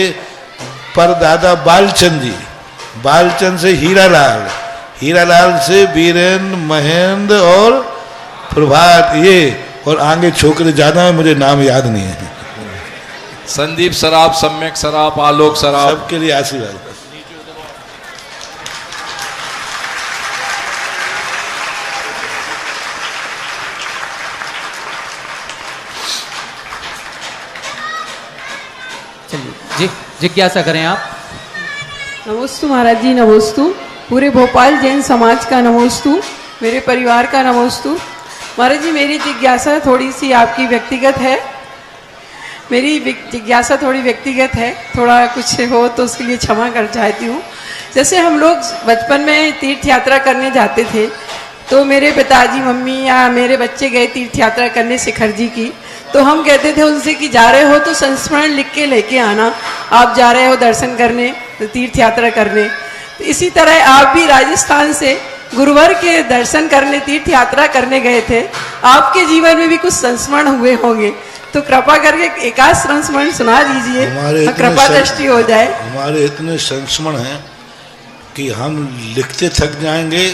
परदादा बालचंद जी, बालचंद से हीरालाल, हीरालाल से वीरेंद्र, महेंद्र और प्रभात, ये और आगे छोकरे ज्यादा है, मुझे नाम याद नहीं है। संदीप सराफ, सम्यक सराफ, आलोक सराफ, सबके लिए आशीर्वाद। जी जिज्ञासा करें आप। नमोस्तु महाराज जी, नमोस्तु। पूरे भोपाल जैन समाज का नमोस्तु, मेरे परिवार का नमोस्तु। महाराज जी मेरी जिज्ञासा थोड़ी सी आपकी व्यक्तिगत है, मेरी जिज्ञासा थोड़ी व्यक्तिगत है, थोड़ा कुछ हो तो उसके लिए क्षमा कर चाहती हूँ। जैसे हम लोग बचपन में तीर्थ यात्रा करने जाते थे तो मेरे पिताजी, मम्मी या मेरे बच्चे गए तीर्थ यात्रा करने शिखर जी की, तो हम कहते थे उनसे कि जा रहे हो तो संस्मरण लिख के लेके आना, आप जा रहे हो दर्शन करने, तीर्थ यात्रा करने। तो इसी तरह आप भी राजस्थान से गुरुवर के दर्शन करने, तीर्थ यात्रा करने गए थे, आपके जीवन में भी कुछ संस्मरण हुए होंगे, तो कृपा करके एक आध संस्मरण सुना दीजिए, कृपा दृष्टि हो जाए। हमारे इतने संस्मरण हैं कि हम लिखते थक जाएंगे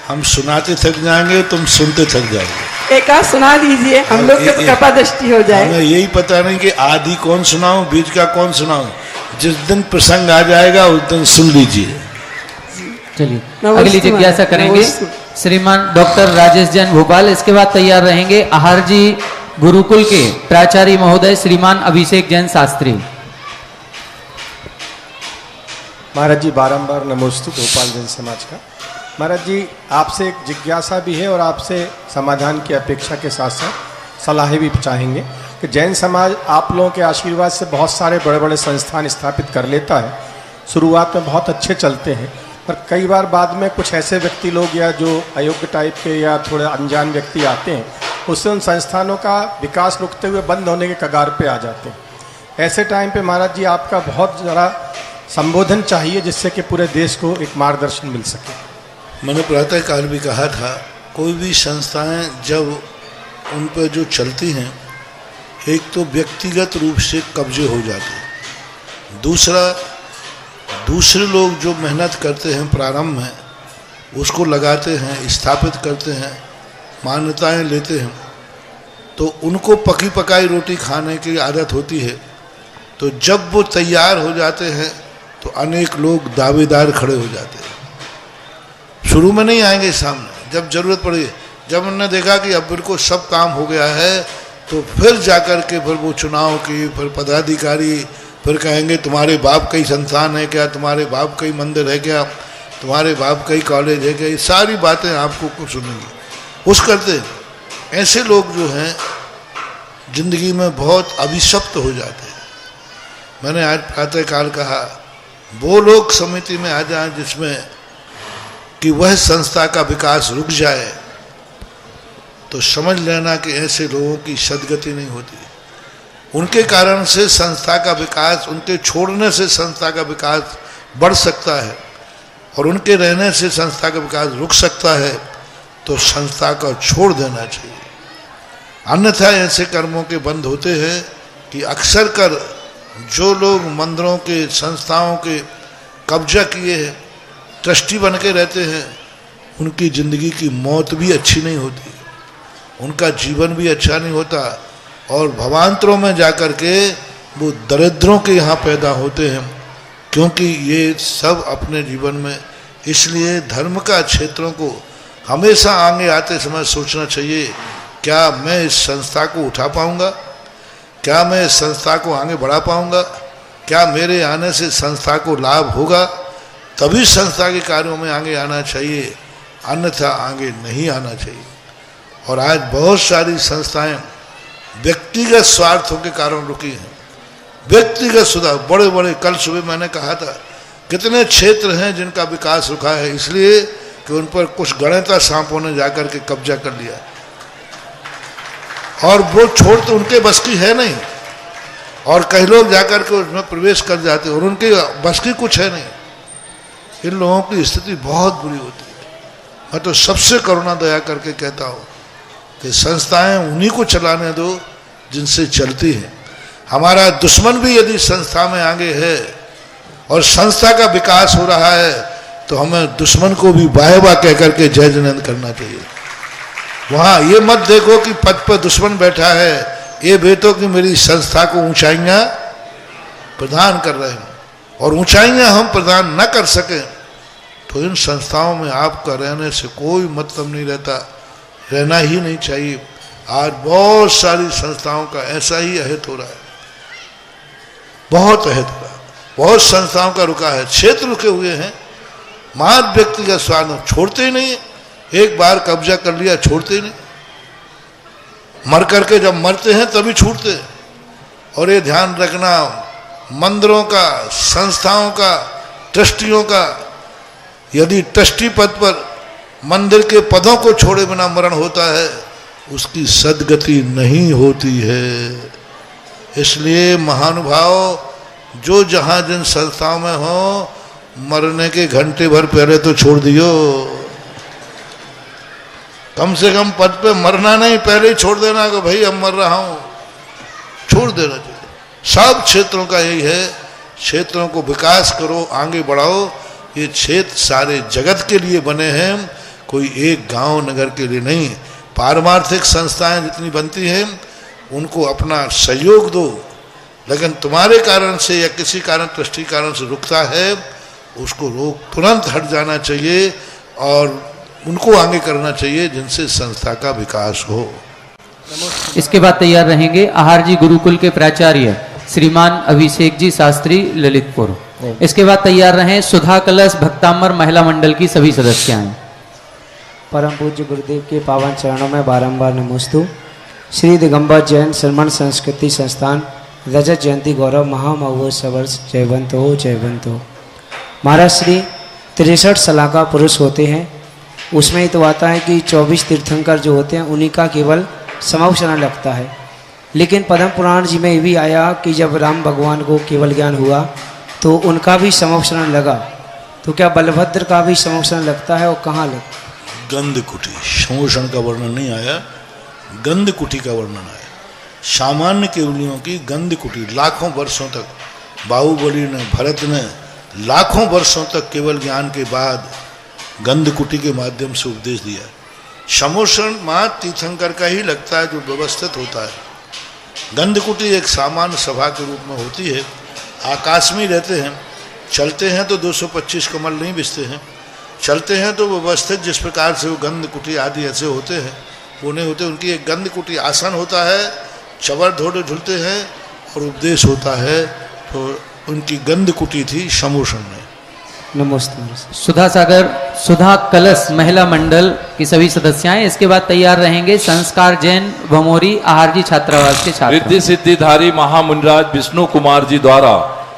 हम सुनाते थक जाएंगे, तुम सुनते थक जाओगे। एक आध सुना दीजिए, हम लोग की कृपा दृष्टि हो जाए। हमें यही पता नहीं कि आदि कौन सुनाऊं, बीच का कौन सुनाऊं। जिस दिन प्रसंग आ जाएगा उस दिन सुन लीजिए। चलिए अगली जिज्ञासा करेंगे श्रीमान डॉक्टर राजेश जैन भोपाल। इसके बाद तैयार रहेंगे आहार जी गुरुकुल के प्राचार्य महोदय श्रीमान अभिषेक जैन शास्त्री। महाराज जी बारंबार नमोस्तु भोपाल जैन समाज का। महाराज जी आपसे एक जिज्ञासा भी है और आपसे समाधान की अपेक्षा के साथ साथ सलाहें भी चाहेंगे कि जैन समाज आप लोगों के आशीर्वाद से बहुत सारे बड़े बड़े संस्थान स्थापित कर लेता है। शुरुआत में बहुत अच्छे चलते हैं, पर कई बार बाद में कुछ ऐसे व्यक्ति लोग या जो अयोग्य टाइप के या थोड़े अनजान व्यक्ति आते हैं, उससे उन संस्थानों का विकास रुकते हुए बंद होने के कगार पे आ जाते हैं। ऐसे टाइम पे महाराज जी आपका बहुत ज़रा संबोधन चाहिए, जिससे कि पूरे देश को एक मार्गदर्शन मिल सके। मैंने प्रातः काल भी कहा था, कोई भी संस्थाएं जब उन पर जो चलती हैं, एक तो व्यक्तिगत रूप से कब्जे हो जाते हैं, दूसरा दूसरे लोग जो मेहनत करते हैं प्रारंभ में उसको लगाते हैं, स्थापित करते हैं, मान्यताएं लेते हैं, तो उनको पकी पकाई रोटी खाने की आदत होती है। तो जब वो तैयार हो जाते हैं तो अनेक लोग दावेदार खड़े हो जाते हैं। शुरू में नहीं आएंगे सामने, जब जरूरत पड़े, जब उन्होंने देखा कि अब बिल्कुल सब काम हो गया है, तो फिर जाकर के फिर वो चुनाव की, फिर पदाधिकारी फिर कहेंगे तुम्हारे बाप का ही संस्थान है क्या, तुम्हारे बाप का ही मंदिर है क्या, तुम्हारे बाप का ही कॉलेज है क्या, ये सारी बातें आपको कुछ सुनेंगी। उस करते ऐसे लोग जो हैं जिंदगी में बहुत अभिशप्त हो जाते हैं। मैंने आज प्रातःकाल कहा, वो लोग समिति में आ जाएं जिसमें कि वह संस्था का विकास रुक जाए, तो समझ लेना कि ऐसे लोगों की सदगति नहीं होती। उनके कारण से संस्था का विकास, उनके छोड़ने से संस्था का विकास बढ़ सकता है और उनके रहने से संस्था का विकास रुक सकता है। तो संस्था को छोड़ देना चाहिए, अन्यथा ऐसे कर्मों के बंद होते हैं कि अक्सर कर जो लोग मंदिरों के, संस्थाओं के कब्जा किए हैं, ट्रस्टी बन के रहते हैं, उनकी जिंदगी की मौत भी अच्छी नहीं होती, उनका जीवन भी अच्छा नहीं होता और भवांतरों में जाकर के वो दरिद्रों के यहाँ पैदा होते हैं। क्योंकि ये सब अपने जीवन में, इसलिए धर्म का क्षेत्रों को हमेशा आगे आते समय सोचना चाहिए, क्या मैं इस संस्था को उठा पाऊंगा, क्या मैं इस संस्था को आगे बढ़ा पाऊंगा, क्या मेरे आने से संस्था को लाभ होगा, तभी संस्था के कार्यों में आगे आना चाहिए, अन्यथा आगे नहीं आना चाहिए। और आज बहुत सारी संस्थाएं व्यक्तिगत स्वार्थों के कारण रुकी हैं। व्यक्तिगत सुधार बड़े बड़े, कल सुबह मैंने कहा था, कितने क्षेत्र हैं जिनका विकास रुका है, इसलिए कि उन पर कुछ गणिता सांपों ने जाकर के कब्जा कर लिया और वो छोड़ तो उनके बस की है नहीं, और कई लोग जाकर के उसमें प्रवेश कर जाते और उनके बस की कुछ है नहीं। इन लोगों की स्थिति बहुत बुरी होती है। मैं तो सबसे करुणा दया करके कहता हूँ कि संस्थाएं उन्हीं को चलाने दो जिनसे चलती हैं। हमारा दुश्मन भी यदि संस्था में आगे है और संस्था का विकास हो रहा है, तो हमें दुश्मन को भी वाह वाह कह करके जय जयंत करना चाहिए। वहाँ ये मत देखो कि पद पर दुश्मन बैठा है, ये बेटो कि मेरी संस्था को ऊंचाइयाँ प्रदान कर रहे हैं, और ऊंचाइयाँ हम प्रदान न कर सकें तो इन संस्थाओं में आपका रहने से कोई मतलब नहीं रहता, रहना ही नहीं चाहिए। आज बहुत सारी संस्थाओं का ऐसा ही अहित हो रहा है, बहुत अहित हो रहा है, बहुत संस्थाओं का रुका है, क्षेत्र रुके हुए हैं। महान व्यक्ति का स्वार्थ छोड़ते ही नहीं है, एक बार कब्जा कर लिया छोड़ते ही नहीं, मर करके जब मरते हैं तभी छूटते हैं। और ये ध्यान रखना, मंदिरों का, संस्थाओं का, ट्रस्टियों का, यदि ट्रस्टी पद पर मंदिर के पदों को छोड़े बिना मरण होता है, उसकी सदगति नहीं होती है। इसलिए महानुभाव जो जहाँ जिन संस्थाओं में हो, मरने के घंटे भर पहले तो छोड़ दियो, कम से कम पद पे मरना नहीं, पहले ही छोड़ देना कि भाई अब मर रहा हूँ, छोड़ देना चाहिए। सब क्षेत्रों का यही है, क्षेत्रों को विकास करो, आगे बढ़ाओ। ये क्षेत्र सारे जगत के लिए बने हैं, कोई एक गांव नगर के लिए नहीं। पारमार्थिक संस्थाएं जितनी बनती हैं उनको अपना सहयोग दो, लेकिन तुम्हारे कारण से या किसी कारण ट्रस्टी कारण से रुकता है उसको रोक तुरंत हट जाना चाहिए और उनको आगे करना चाहिए जिनसे संस्था का विकास हो। इसके बाद तैयार रहेंगे आहार जी गुरुकुल के प्राचार्य श्रीमान अभिषेक जी शास्त्री ललितपुर। इसके बाद तैयार रहें सुधा कलश भक्तांबर महिला मंडल की सभी सदस्याएं। परम पूज्य गुरुदेव के पावन चरणों में बारंबार नमोस्तु। श्री दिगंबर जैन श्रमण संस्कृति संस्थान रजत जयंती गौरव महामहोत्सव वर्ष जयवंत हो जयवंत हो। महाराज श्री 63 साल का पुरुष होते हैं, उसमें ही तो आता है कि 24 तीर्थंकर जो होते हैं उन्हीं का केवल समावचरण लगता है। लेकिन पद्म पुराण जी में ये भी आया कि जब राम भगवान को केवल ज्ञान हुआ तो उनका भी समावचरण लगा, तो क्या बलभद्र का भी समावचरण लगता है और कहाँ लगता? गंधकुटी, समोषण का वर्णन नहीं आया, गंधकुटी का वर्णन आया। सामान्य केवलियों की गंधकुटी लाखों वर्षों तक, बाहुबली ने भरत ने लाखों वर्षों तक केवल ज्ञान के बाद गंधकुटी के माध्यम से उपदेश दिया। समोषण मात्र तीर्थंकर का ही लगता है जो व्यवस्थित होता है। गंधकुटी एक सामान्य सभा के रूप में होती है, आकाश में रहते हैं, चलते हैं तो 225 कमल नहीं बिछते हैं, चलते हैं तो व्यवस्थित जिस प्रकार से वो गंधकुटी आदि ऐसे होते हैं वो नहीं होते। उनकी एक गंधकुटी आसन होता है, चवर धोड़े धुलते हैं और उपदेश होता है, तो उनकी गंधकुटी थी समोषण में। नमस्ते। सुधा सागर सुधा कलश महिला मंडल की सभी सदस्याएं। इसके बाद तैयार रहेंगे संस्कार जैन भमोरी आहार जी छात्रावास के छात्र। रिद्धि सिद्धिधारी महामुनिराज विष्णु कुमार जी द्वारा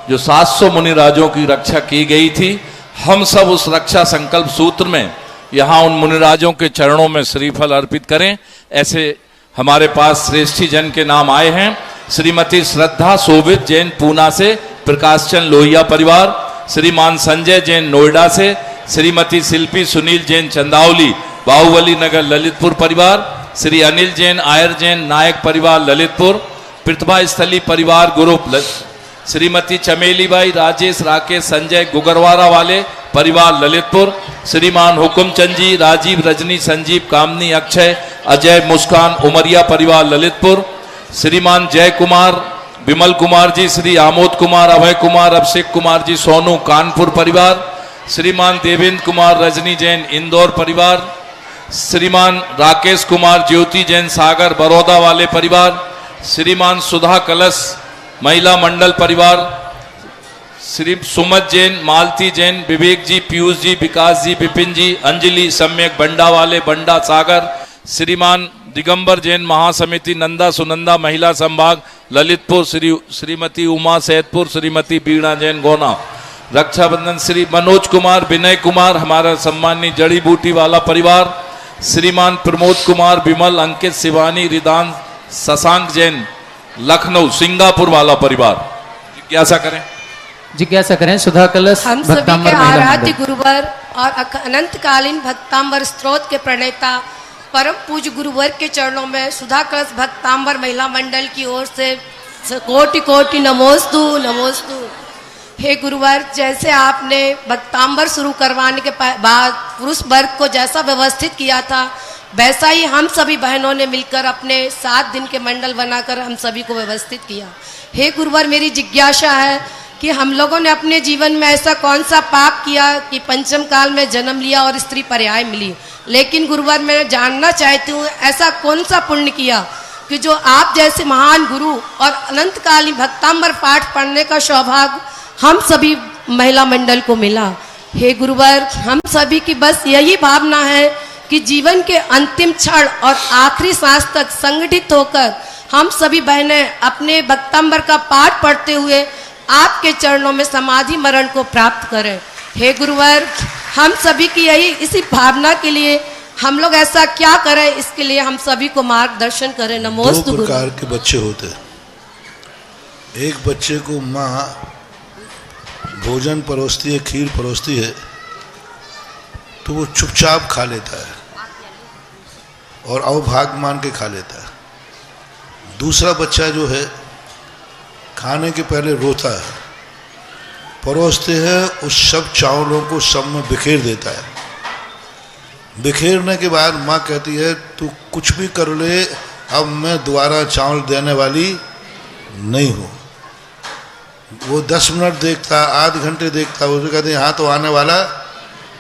जो 700 मुनिराजों की रक्षा की गई थी, हम सब उस रक्षा संकल्प सूत्र में यहाँ उन मुनिराजों के चरणों में श्रीफल अर्पित करें। ऐसे हमारे पास श्रेष्ठी जन के नाम आए हैं। श्रीमती श्रद्धा शोभित जैन पूना से, प्रकाश चंद लोहिया परिवार, श्रीमान संजय जैन नोएडा से, श्रीमती शिल्पी सुनील जैन चंदावली बाहुबली नगर ललितपुर परिवार, श्री अनिल जैन आयर जैन नायक परिवार ललितपुर, प्रतिभा स्थली परिवार ग्रुप, श्रीमती चमेली बाई राजेश राकेश संजय गुगरवारा वाले परिवार ललितपुर, श्रीमान हुकुमचंद जी राजीव रजनी संजीव कामनी अक्षय अजय मुस्कान उमरिया परिवार ललितपुर, श्रीमान जय कुमार विमल कुमार जी, श्री आमोद कुमार अभय कुमार अभिषेक कुमार जी सोनू कानपुर परिवार, श्रीमान देवेंद्र कुमार रजनी जैन इंदौर परिवार, श्रीमान राकेश कुमार ज्योति जैन सागर बड़ौदा वाले परिवार, श्रीमान सुधा कलश महिला मंडल परिवार, श्री सुमत जैन मालती जैन विवेक जी पीयूष जी विकास जी विपिन जी अंजलि सम्यक बंडा वाले बंडा सागर, श्रीमान दिगंबर जैन महासमिति नंदा सुनंदा महिला संभाग ललितपुर, श्रीमती उमा सैदपुर, श्रीमती बीणा जैन गोना, रक्षाबंधन श्री मनोज कुमार विनय कुमार हमारा सम्मानी जड़ी बूटी वाला परिवार, श्रीमान प्रमोद कुमार विमल अंकित शिवानी रिदान शशांक जैन लखनऊ सिंगापुर वाला परिवार। जिज्ञासा करें सुधा कलश हम सभी के आराध्य गुरुवर और अनंतकालीन भक्तांबर स्त्रोत के प्रणेता परम पूज्य गुरुवर के चरणों में सुधा कलश भक्तांबर महिला मंडल की ओर से कोटि कोटि नमोस्तु नमोस्तु। हे गुरुवर, जैसे आपने भक्तांबर शुरू करवाने के बाद पुरुष वर्ग को जैसा व्यवस्थित किया था, वैसा ही हम सभी बहनों ने मिलकर अपने 7 दिन के मंडल बनाकर हम सभी को व्यवस्थित किया। हे गुरुवर, मेरी जिज्ञासा है कि हम लोगों ने अपने जीवन में ऐसा कौन सा पाप किया कि पंचम काल में जन्म लिया और स्त्री पर्याय मिली। लेकिन गुरुवर, मैं जानना चाहती हूँ ऐसा कौन सा पुण्य किया कि जो आप जैसे महान गुरु और अनंतकालीन भक्तांबर पाठ पढ़ने का सौभाग्य हम सभी महिला मंडल को मिला। हे गुरुवर, हम सभी की बस यही भावना है कि जीवन के अंतिम क्षण और आखिरी सांस तक संगठित होकर हम सभी बहनें अपने भक्तांबर का पाठ पढ़ते हुए आपके चरणों में समाधि मरण को प्राप्त करें। हे गुरुवर, हम सभी की यही इसी भावना के लिए हम लोग ऐसा क्या करें, इसके लिए हम सभी को मार्गदर्शन करें। नमोस्तु। 2 प्रकार के बच्चे होते हैं। एक बच्चे को माँ भोजन परोसती है, खीर परोसती है, तो वो चुपचाप खा लेता है और अवभाग मान के खा लेता है। दूसरा बच्चा जो है खाने के पहले रोता है, परोसते हैं उस सब चावलों को सब में बिखेर देता है। बिखेरने के बाद माँ कहती है तू कुछ भी कर ले, अब मैं दोबारा चावल देने वाली नहीं हूँ। वो 10 मिनट देखता, आध घंटे देखता, उसे कहते यहाँ तो आने वाला,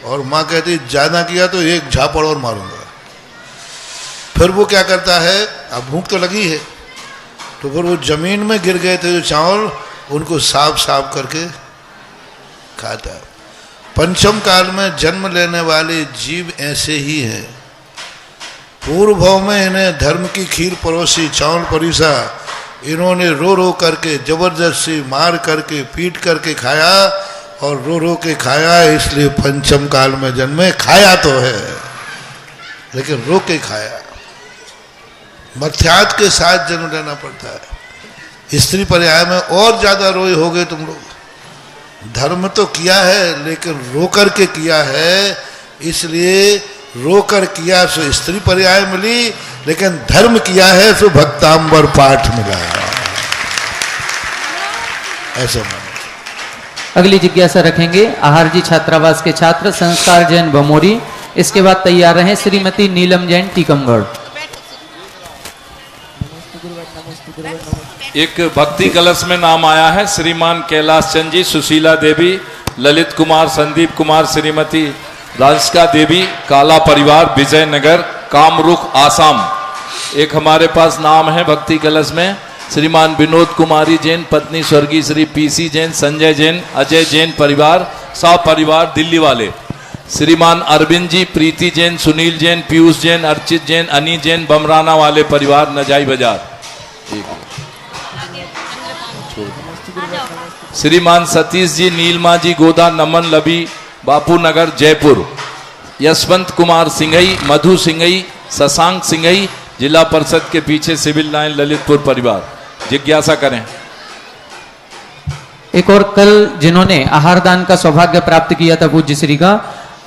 और माँ कहती ज़्यादा किया तो एक झापड़ और मारूंगा। फिर वो क्या करता है, अब भूख तो लगी है, तो फिर वो जमीन में गिर गए थे जो चावल, उनको साफ साफ करके खाता है। पंचम काल में जन्म लेने वाले जीव ऐसे ही हैं। पूर्व भाव में इन्हें धर्म की खीर परोसी, चावल परोसा, इन्होंने रो रो करके, जबरदस्ती मार करके, पीट करके खाया, और रो रो के खाया, इसलिए पंचम काल में जन्मे। खाया तो है लेकिन रो के खाया। मध्यात के साथ जन्म लेना पड़ता है। स्त्री पर्याय में और ज्यादा रोए होगे तुम लोग। धर्म तो किया है लेकिन रो कर के किया है, इसलिए रो कर किया सो स्त्री पर्याय मिली, लेकिन धर्म किया है सो भक्तांबर पाठ मिला। ऐसा मानो। अगली जिज्ञासा रखेंगे आहार जी छात्रावास के छात्र संस्कार जैन बमोरी। इसके बाद तैयार रहे श्रीमती नीलम जैन टीकमगढ़। एक भक्ति कलश में नाम आया है श्रीमान कैलाश चंद जी, सुशीला देवी, ललित कुमार, संदीप कुमार, श्रीमती राधिका देवी, काला परिवार, विजयनगर, कामरूख, आसाम। एक हमारे पास नाम है भक्ति कलश में श्रीमान विनोद कुमारी जैन, पत्नी स्वर्गीय श्री पीसी जैन, संजय जैन, अजय जैन परिवार, सा परिवार दिल्ली वाले। श्रीमान अरविंद जी, प्रीति जैन, सुनील जैन, पीयूष जैन, अर्चित जैन, अनी जैन, बमराना वाले परिवार, नजाई बाजार। श्रीमान सतीश जी, नीलमा जी, गोदा, नमन, लबी, बापू नगर, जयपुर। यशवंत कुमार सिंघई, मधु सिंघई, शशांक सिंघई, जिला परिषद के पीछे सिविल लाइन, ललितपुर परिवार। जिज्ञासा करें। एक और कल जिन्होंने आहार दान का सौभाग्य प्राप्त किया था पूज्य श्री का,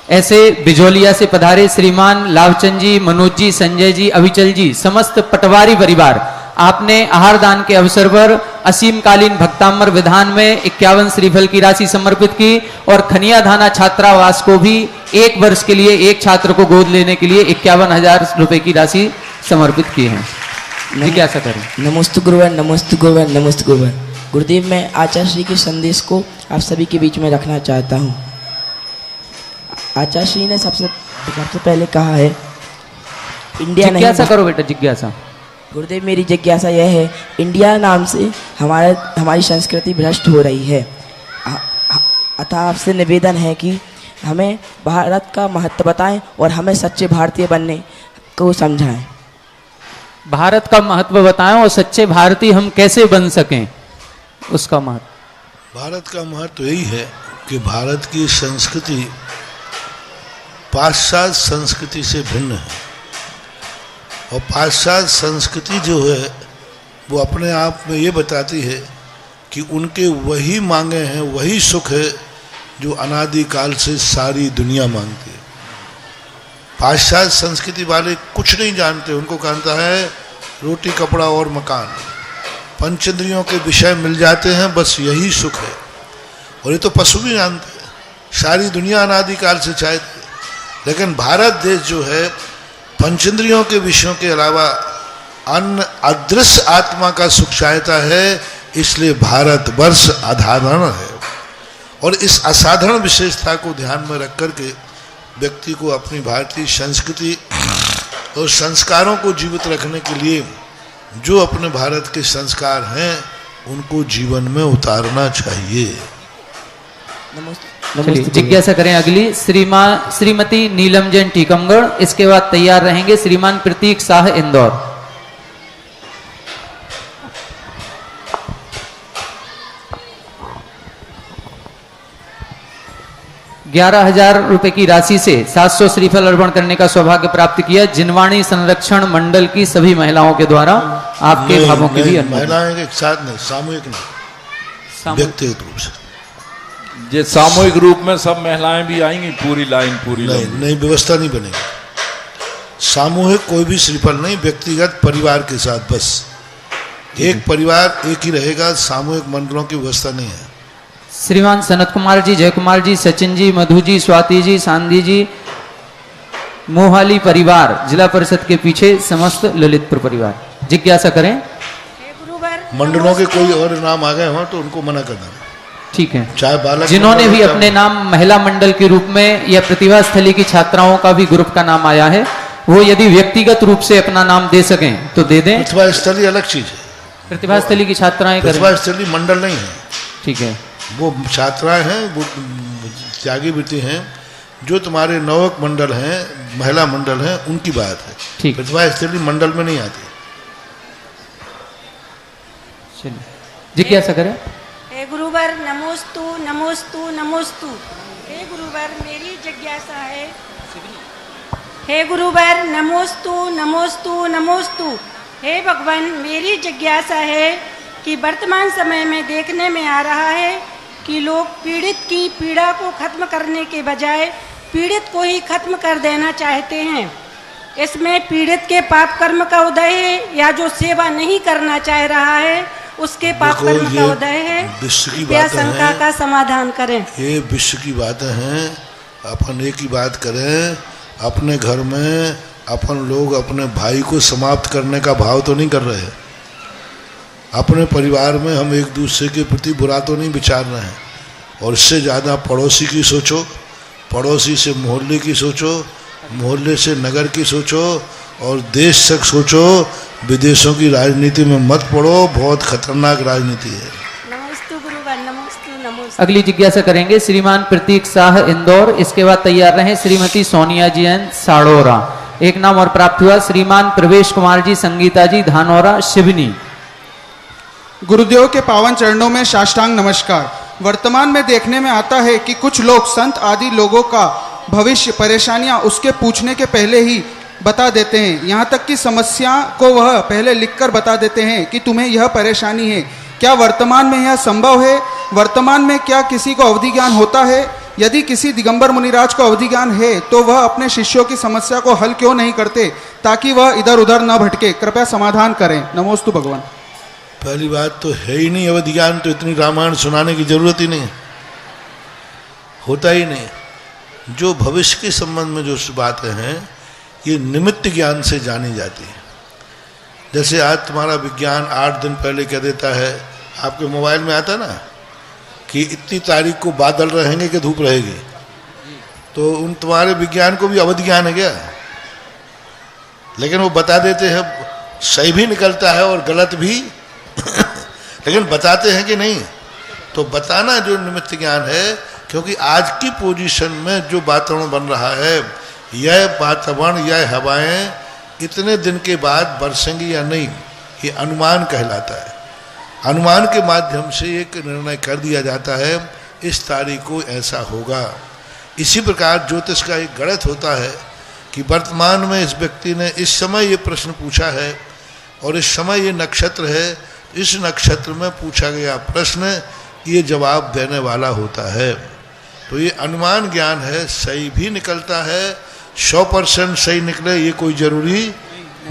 ऐसे बिजोलिया से पधारे श्रीमान लाभचंद जी, मनोज जी, संजय जी, अविचल जी, समस्त पटवारी परिवार, आपने आहार दान के अवसर पर असीमकालीन भक्तांबर विधान में 51 श्रीफल की राशि समर्पित की, और खनिया धाना छात्रावास को भी 1 वर्ष के लिए एक छात्र को गोद लेने के लिए 51,000 रुपए की राशि समर्पित की है। जिज्ञासा करें। नमोस्तु गुरुवर, नमोस्तु गुरुवर, नमोस्तु गुरुवर। गुरुदेव, मैं आचार्य श्री के संदेश को आप सभी के बीच में रखना चाहता हूँ। आचार्य श्री ने सबसे पहले कहा है इंडिया नहीं। जिज्ञासा करो बेटा, जिज्ञासा। गुरुदेव, मेरी जिज्ञासा यह है, इंडिया नाम से हमारी संस्कृति भ्रष्ट हो रही है, अतः आपसे निवेदन है कि हमें भारत का महत्व बताएं और हमें सच्चे भारतीय बनने को समझाएं। भारत का महत्व बताएं और सच्चे भारतीय हम कैसे बन सकें, उसका महत्व। भारत का महत्व यही है कि भारत की संस्कृति पाश्चात्य संस्कृति से भिन्न है, और पाश्चात्य संस्कृति जो है वो अपने आप में ये बताती है कि उनके वही मांगे हैं, वही सुख है जो अनादिकाल से सारी दुनिया मांगती है। पाश्चात्य संस्कृति वाले कुछ नहीं जानते, उनको कहता है रोटी, कपड़ा और मकान, पंचेंद्रियों के विषय मिल जाते हैं, बस यही सुख है। और ये तो पशु भी जानते हैं, सारी दुनिया अनादिकाल से चाहती है। लेकिन भारत देश जो है पंचेंद्रियों के विषयों के अलावा अन्य अदृश्य आत्मा का सुख चाहता है, इसलिए भारतवर्ष असाधारण है। और इस असाधारण विशेषता को ध्यान में रख करके व्यक्ति को अपनी भारतीय संस्कृति और संस्कारों को जीवित रखने के लिए जो अपने भारत के संस्कार हैं उनको जीवन में उतारना चाहिए। जिज्ञासा करें अगली श्रीमती नीलम जैन टीकमगढ़। इसके बाद तैयार रहेंगे श्रीमान प्रतीक शाह इंदौर। 11,000 रुपए की राशि से 700 श्रीफल अर्पण करने का सौभाग्य प्राप्त किया जिनवाणी संरक्षण मंडल की सभी महिलाओं के द्वारा। आपके भावों की भी महिलाएं एक साथ नहीं, सामूहिक नहीं, व्यक्तिगत रूप से। ये सामूहिक रूप में सब महिलाएं भी आएंगी, पूरी लाइन पूरी नहीं, व्यवस्था नहीं बनेगी। सामूहिक कोई भी श्रीफल नहीं, व्यक्तिगत परिवार के साथ बस एक परिवार एक ही रहेगा, सामूहिक मंडलों की व्यवस्था नहीं है। श्रीमान सनत कुमार जी, जय कुमार जी, सचिन जी, मधु जी, स्वाति जी, सांधी जी, मोहाली परिवार जिला परिषद के पीछे समस्त ललितपुर परिवार। जिज्ञासा करें। मंडलों के कोई और नाम आ गए हो तो उनको मना कर देना। ठीक है। चाहे बालक जिन्होंने भी अपने नाम महिला मंडल के रूप में या प्रतिभा स्थली की छात्राओं का भी ग्रुप का नाम आया है, वो यदि व्यक्तिगत रूप से अपना नाम दे सकें तो दे दें। प्रतिभा स्थली अलग चीज है। प्रतिभा स्थली की छात्राएं करें। प्रतिभा स्थली मंडल नहीं है। ठीक है। वो छात्राएं हैं, वो त्यागी वृत्ति हैं। जो तुम्हारे नवक मंडल हैं, महिला मंडल हैं, उनकी बात है। ठीक। प्रतिभा स्थली मंडल में नहीं आती। चलिए जिज्ञासा करें। हे गुरुवर नमोस्तु नमोस्तु नमोस्तु। हे गुरुवर मेरी जिज्ञासा है। हे गुरुवर नमोस्तु नमोस्तु नमोस्तु। हे भगवान मेरी जिज्ञासा है कि वर्तमान समय में देखने में आ रहा है कि लोग पीड़ित की पीड़ा को खत्म करने के बजाय पीड़ित को ही खत्म कर देना चाहते हैं। इसमें पीड़ित के पाप कर्म का उदय है या जो सेवा नहीं करना चाह रहा है उसके पाप कर्म का उदय है। विश्व की क्या बातें शंका हैं, का समाधान करें। ये विश्व की बातें हैं। अपन एक ही बात करें, अपने घर में अपन लोग अपने भाई को समाप्त करने का भाव तो नहीं कर रहे हैं। अपने परिवार में हम एक दूसरे के प्रति बुरा तो नहीं विचार रहे हैं। और इससे ज़्यादा पड़ोसी की सोचो, पड़ोसी से मोहल्ले की सोचो, मोहल्ले से नगर की सोचो और देश तक सोचो। विदेशों की राजनीति में मत पड़ो, बहुत खतरनाक राजनीति है। नमोस्तु गुरुवर नमोस्तु नमोस्तु। अगली जिज्ञासा करेंगे श्रीमान प्रतीक शाह इंदौर। इसके बाद तैयार रहें श्रीमती सोनिया जैन साड़ोरा। एक नाम और प्राप्त हुआ श्रीमान प्रवेश कुमार जी संगीता जी धानौरा शिवनी। गुरुदेव के पावन चरणों में साष्टांग नमस्कार। वर्तमान में देखने में आता है कि कुछ लोग संत आदि लोगों का भविष्य परेशानियां उसके पूछने के पहले ही बता देते हैं। यहाँ तक कि समस्या को वह पहले लिखकर बता देते हैं कि तुम्हें यह परेशानी है। क्या वर्तमान में यह संभव है? वर्तमान में क्या किसी को अवधि ज्ञान होता है? यदि किसी दिगंबर मुनिराज को अवधि ज्ञान है तो वह अपने शिष्यों की समस्या को हल क्यों नहीं करते ताकि वह इधर उधर न भटके? कृपया समाधान करें। नमोस्तु भगवान। पहली बात तो है ही नहीं अवधि ज्ञान, तो इतनी रामायण सुनाने की जरूरत ही नहीं, होता ही नहीं। जो भविष्य के संबंध में जो बातें हैं ये निमित्त ज्ञान से जानी जाती है। जैसे आज तुम्हारा विज्ञान 8 दिन पहले कह देता है, आपके मोबाइल में आता ना कि इतनी तारीख को बादल रहेंगे कि धूप रहेगी, तो उन तुम्हारे विज्ञान को भी अवधि ज्ञान है क्या? लेकिन वो बता देते हैं, सही भी निकलता है और गलत भी लेकिन बताते हैं कि नहीं? तो बताना जो निमित्त ज्ञान है, क्योंकि आज की पोजीशन में जो वातावरण बन रहा है, यह वातावरण यह हवाएं इतने दिन के बाद बरसेंगी या नहीं, ये अनुमान कहलाता है। अनुमान के माध्यम से एक निर्णय कर दिया जाता है इस तारीख को ऐसा होगा। इसी प्रकार ज्योतिष का एक गणित होता है कि वर्तमान में इस व्यक्ति ने इस समय ये प्रश्न पूछा है और इस समय ये नक्षत्र है, इस नक्षत्र में पूछा गया प्रश्न ये जवाब देने वाला होता है। तो ये अनुमान ज्ञान है, सही भी निकलता है, 100% सही निकले ये कोई जरूरी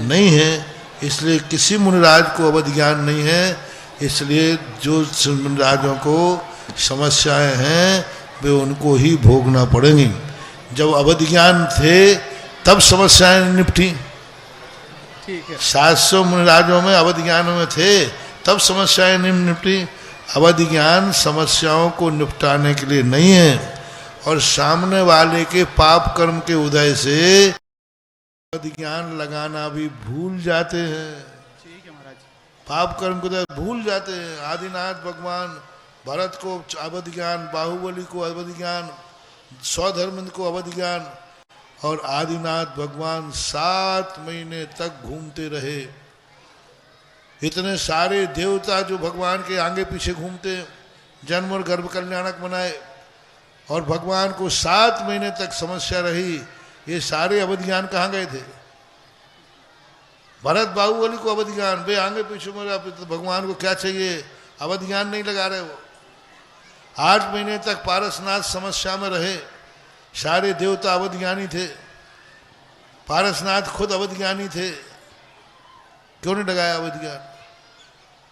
नहीं है। इसलिए किसी मुनिराज को अवधि ज्ञान नहीं है। इसलिए जो मुनिराजों को समस्याएं हैं वे उनको ही भोगना पड़ेंगी। जब अवधि ज्ञान थे तब समस्याएं निपटी। 700 मुनिराजों में अवधि ज्ञान में थे तब समस्याएं निपटी। अवधि ज्ञान समस्याओं को निपटाने के लिए नहीं है और सामने वाले के पाप कर्म के उदय से अवधि ज्ञान लगाना भी भूल जाते हैं। पाप कर्म को भूल जाते हैं। आदिनाथ भगवान भरत को अवधि ज्ञान, बाहुबली को अवधि ज्ञान, सौधर्मिंद को अवधि ज्ञान, और आदिनाथ भगवान 7 महीने तक घूमते रहे। इतने सारे देवता जो भगवान के आगे पीछे घूमते, जन्म और गर्भ कल्याणक बनाए, और भगवान को 7 महीने तक समस्या रही। ये सारे अवधि ज्ञान कहाँ गए थे? भरत बाहुबली को अवधि ज्ञान, वे आगे पीछे मेरा भगवान को क्या चाहिए? अवधि ज्ञान नहीं लगा रहे वो। 8 महीने तक पारसनाथ समस्या में रहे। सारे देवता अवधि ज्ञानी थे, पारसनाथ खुद अवधि ज्ञानी थे। क्यों नहीं लगाया अवधि ज्ञान?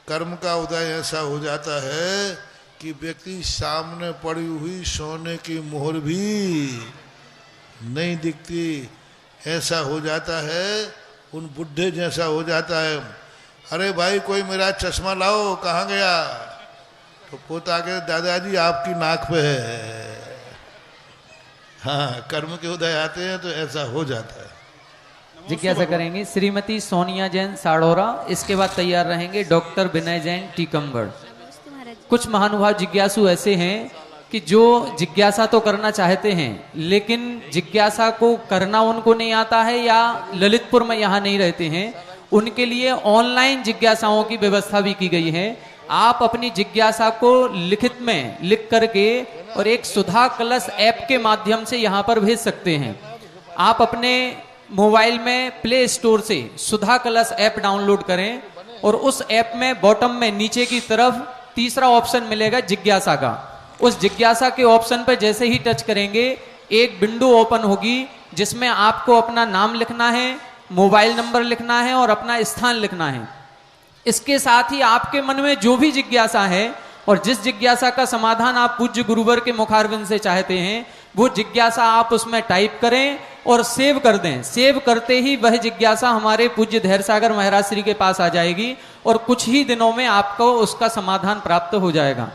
कर्म का उदय ऐसा हो जाता है कि व्यक्ति सामने पड़ी हुई सोने की मोहर भी नहीं दिखती। ऐसा हो जाता है, उन बुढ़े जैसा हो जाता है। अरे भाई कोई मेरा चश्मा लाओ, कहाँ गया? तो पोता के दादाजी आपकी नाक पे है। हाँ, कर्म के उदय आते हैं तो ऐसा हो जाता है। जिज्ञासा करेंगे श्रीमती सोनिया जैन साड़ोरा, इसके बाद तैयार रहेंगे डॉक्टर विनय जैन टीकमगढ़। कुछ महानुभाव जिज्ञासु ऐसे हैं कि जो जिज्ञासा तो करना चाहते हैं लेकिन जिज्ञासा को करना उनको नहीं आता है या ललितपुर में यहाँ नहीं रहते हैं, उनके लिए ऑनलाइन जिज्ञासाओं की व्यवस्था भी की गई है। आप अपनी जिज्ञासा को लिखित में लिख करके और एक सुधा कलश ऐप के माध्यम से यहाँ पर भेज सकते हैं। आप अपने मोबाइल में प्ले स्टोर से सुधा कलश ऐप डाउनलोड करें और उस ऐप में बॉटम में नीचे की तरफ तीसरा ऑप्शन मिलेगा जिज्ञासा का। उस जिज्ञासा के ऑप्शन पर जैसे ही टच करेंगे एक विंडो ओपन होगी जिसमें आपको अपना नाम लिखना है, मोबाइल नंबर लिखना है और अपना स्थान लिखना है। इसके साथ ही आपके मन में जो भी जिज्ञासा है और जिस जिज्ञासा का समाधान आप पूज्य गुरुवर के मुखारविंद से चाहते हैं वो जिज्ञासा आप उसमें टाइप करें और सेव कर दें। सेव करते ही वह जिज्ञासा हमारे पूज्य धैर्य सागर महाराज श्री के पास आ जाएगी और कुछ ही दिनों में आपको उसका समाधान प्राप्त हो जाएगा।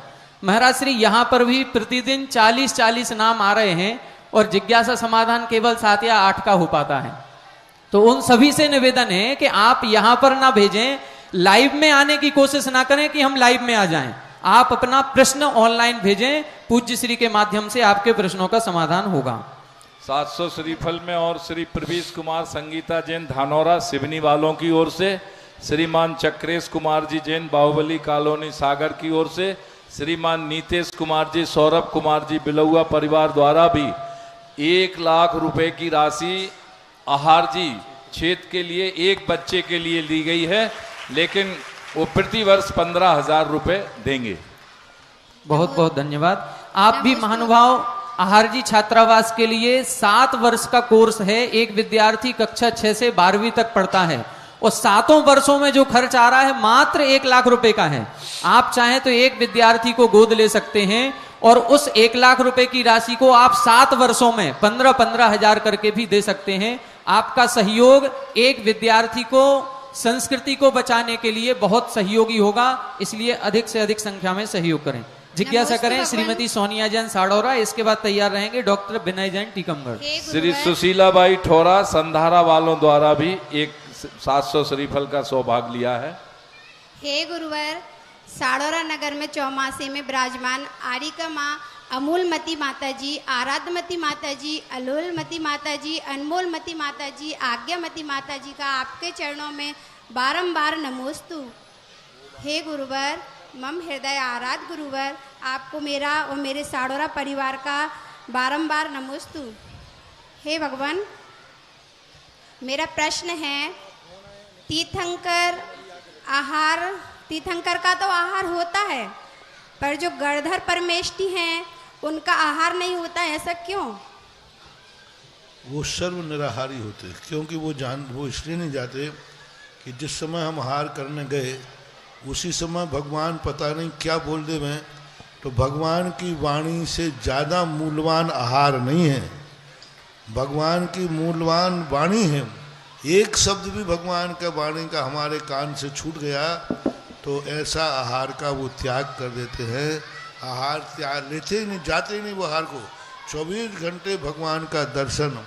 महाराज श्री यहाँ पर भी प्रतिदिन 40-40 नाम आ रहे हैं और जिज्ञासा समाधान केवल 7 या 8 का हो पाता है। तो उन सभी से निवेदन है कि आप यहाँ पर ना भेजें, लाइव में आने की कोशिश ना करें कि हम लाइव में आ जाएं। आप अपना प्रश्न ऑनलाइन भेजें, पूज्य श्री के माध्यम से आपके प्रश्नों का समाधान होगा। 700 श्रीफल में और श्री प्रवीष कुमार संगीता जैन धानौरा सिवनी वालों की ओर से, श्रीमान चक्रेश कुमार जी जैन बाहुबली कॉलोनी सागर की ओर से, श्रीमान नीतेश कुमार जी, सौरभ कुमार जी बिलौआ परिवार द्वारा भी 1 लाख रुपए की राशि आहार जी क्षेत्र के लिए एक बच्चे के लिए ली गई है, लेकिन वो प्रति वर्ष 15,000 रुपए देंगे। बहुत बहुत धन्यवाद। आप भी महानुभाव आहार जी छात्रावास के लिए 7 वर्ष का कोर्स है। एक विद्यार्थी कक्षा 6 से 12वीं तक पढ़ता है और 7 वर्षों में जो खर्च आ रहा है मात्र 1 लाख रुपए का है। आप चाहें तो एक विद्यार्थी को गोद ले सकते हैं और उस 1 लाख रुपए की राशि को आप 7 वर्षों में 15-15 हजार करके भी दे सकते हैं। आपका सहयोग एक विद्यार्थी को संस्कृति को बचाने के लिए बहुत सहयोगी होगा, इसलिए अधिक से अधिक संख्या में सहयोग करें। जिज्ञासा करें श्रीमती सोनिया जैन साड़ौरा, इसके बाद तैयार रहेंगे डॉक्टर विनय जैन टीकमगढ़। श्री सुशीलाबाई ठोरा संधारा वालों द्वारा भी एक 700 श्रीफल का सौभाग्य लिया है। हे गुरुवर, साड़ौरा नगर में चौमासे में विराजमान आरिका माँ, अमूलमती माता जी, आराधमती माता जी, अलोलमती माता जी, अनमोलमती माता जी, आज्ञामती माता जी का आपके चरणों में बारंबार नमोस्तु। हे गुरुवर, मम हृदय आराध गुरुवर, आपको मेरा और मेरे साड़ौरा परिवार का बारंबार नमोस्तु। हे भगवान, मेरा प्रश्न है, तीर्थंकर का तो आहार होता है, पर जो गणधर परमेष्ठी हैं उनका आहार नहीं होता, ऐसा क्यों? वो सर्व निराहारी होते, क्योंकि वो इसलिए नहीं जाते कि जिस समय हम आहार करने गए उसी समय भगवान पता नहीं क्या बोल दे मैं, तो भगवान की वाणी से ज़्यादा मूल्यवान आहार नहीं है। भगवान की मूल्यवान वाणी है। एक शब्द भी भगवान का वाणी का हमारे कान से छूट गया तो ऐसा आहार का वो त्याग कर देते हैं। आहार त्याग लेते ही नहीं, जाते ही नहीं वो आहार को, 24 घंटे भगवान का दर्शन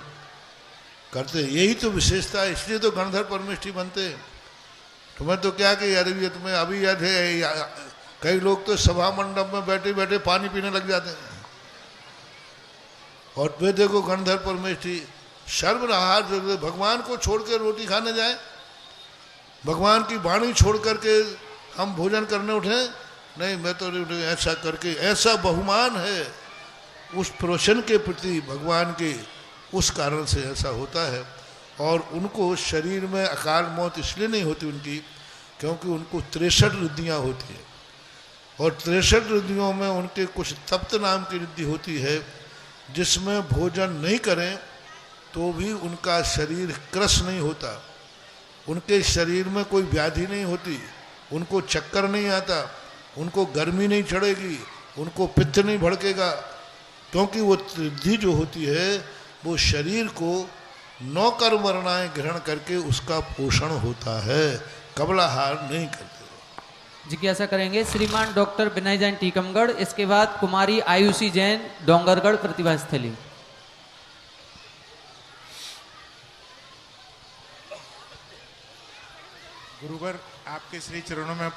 करते। यही तो विशेषता है, इसलिए तो गणधर परमेष्ठी बनते। तुम्हें तो क्या कि यार, ये तुम्हें अभी याद है, कई लोग तो सभा मंडप में बैठे बैठे पानी पीने लग जाते हैं, और वे देखो गणधर परमेष्ठी सर्व आहार। भगवान को छोड़ के रोटी खाने जाए, भगवान की वाणी छोड़ करके हम भोजन करने उठे, नहीं मैं तो ऐसा करके, ऐसा बहुमान है उस प्रोशन के प्रति भगवान के, उस कारण से ऐसा होता है। और उनको शरीर में अकाल मौत इसलिए नहीं होती उनकी, क्योंकि उनको 63 रिद्धियाँ होती है, और 63 रिद्धियों में उनके कुछ तप्त नाम की रिद्धि होती है, जिसमें भोजन नहीं करें तो भी उनका शरीर क्रश नहीं होता, उनके शरीर में कोई व्याधि नहीं होती, उनको चक्कर नहीं आता, उनको गर्मी नहीं चढ़ेगी, उनको पित्त नहीं भड़केगा, क्योंकि वो रिद्धि जो होती है वो शरीर को 9 कर्म वर्णाएं ग्रहण करके उसका पोषण होता है, कबलाहार नहीं करते। जिज्ञासा करेंगे श्रीमान डॉक्टर विनय जैन टीकमगढ़, इसके बाद कुमारी आयुषी जैन डोंगरगढ़ प्रतिभा स्थली। गुरुवर आपके श्री चरणों में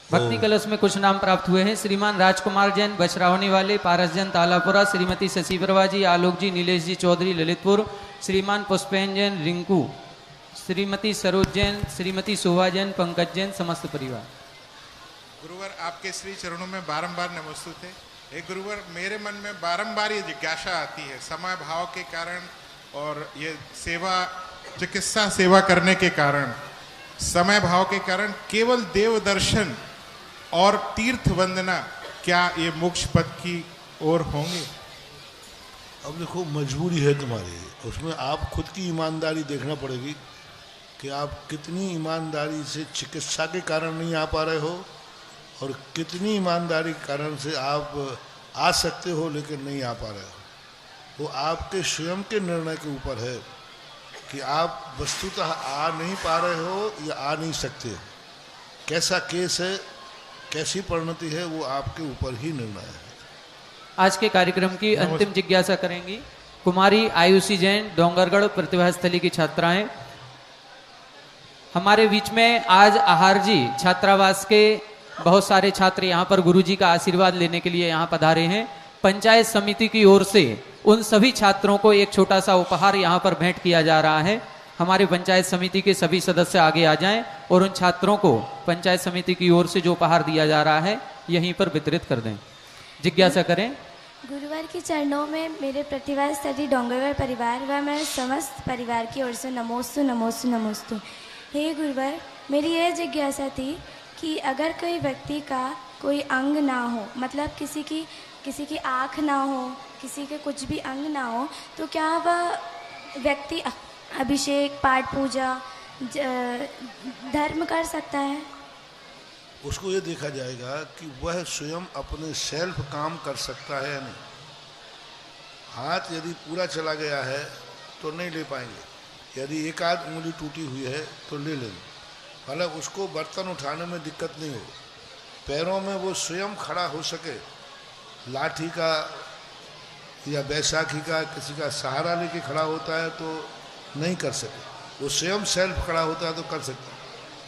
भक्ति कलश में कुछ नाम प्राप्त हुए हैं। श्रीमान राजकुमार जैन बछरावनी वाले, पारस जैन तालापुरा, श्रीमती शशि प्रभा जी, आलोक जी, नीलेश जी चौधरी ललितपुर, श्रीमान पुष्पेन जैन रिंकू, श्रीमती सरोज जैन, श्रीमती शोभा जैन, पंकज जैन, समस्त परिवार। गुरुवर आपके श्री चरणों में बारंबार नमस्ते थे। एक गुरुवर मेरे मन में बारंबार ये जिज्ञासा आती है, समय भाव के कारण और ये सेवा चिकित्सा सेवा करने के कारण, समय भाव के कारण केवल देव दर्शन और तीर्थ वंदना क्या ये मोक्ष पद की ओर होंगे? अब देखो मजबूरी है तुम्हारी, उसमें आप खुद की ईमानदारी देखना पड़ेगी कि आप कितनी ईमानदारी से चिकित्सा के कारण नहीं आ पा रहे हो और कितनी ईमानदारी के कारण से आप आ सकते हो लेकिन नहीं आ पा रहे हो। वो आपके स्वयं के निर्णय के ऊपर है कि आप वस्तुतः आ नहीं पा रहे हो या आ नहीं सकते हो। कैसा केस है, कैसी परिणति है, वो आपके ऊपर ही निर्णय है। आज के कार्यक्रम की अंतिम जिज्ञासा करेंगी कुमारी आयुषी जैन डोंगरगढ़ प्रतिभा स्थली की छात्राएं। हमारे बीच में आज आहार जी छात्रावास के बहुत सारे छात्र यहाँ पर गुरुजी का आशीर्वाद लेने के लिए यहाँ पधारे हैं। पंचायत समिति की ओर से उन सभी छात्रों को एक छोटा सा उपहार यहाँ पर भेंट किया जा रहा है। हमारे पंचायत समिति के सभी सदस्य आगे आ जाएं और उन छात्रों को पंचायत समिति की ओर से जो उपहार दिया जा रहा है यहीं पर वितरित कर दें। जिज्ञासा करें। गुरुवार के चरणों में मेरे प्रतिभा स्थली डोंगरगढ़ परिवार व मेरे समस्त परिवार की ओर से नमोस्तु नमोस्तु नमोस्तु। हे गुरुवार, मेरी यह जिज्ञासा थी कि अगर कोई व्यक्ति का कोई अंग ना हो, मतलब किसी की आँख ना हो, किसी के कुछ भी अंग ना हो, तो क्या वह व्यक्ति अभिषेक, पाठ पूजा, धर्म कर सकता है? उसको ये देखा जाएगा कि वह स्वयं अपने सेल्फ काम कर सकता है या नहीं। हाथ यदि पूरा चला गया है तो नहीं ले पाएंगे, यदि एक आध उंगली टूटी हुई है तो ले लेंगे। मतलब उसको बर्तन उठाने में दिक्कत नहीं हो, पैरों में वो स्वयं खड़ा हो सके, लाठी का या बैसाखी का किसी का सहारा लेके खड़ा होता है तो नहीं कर सके, वो स्वयं सेल्फ खड़ा होता है तो कर सकता है।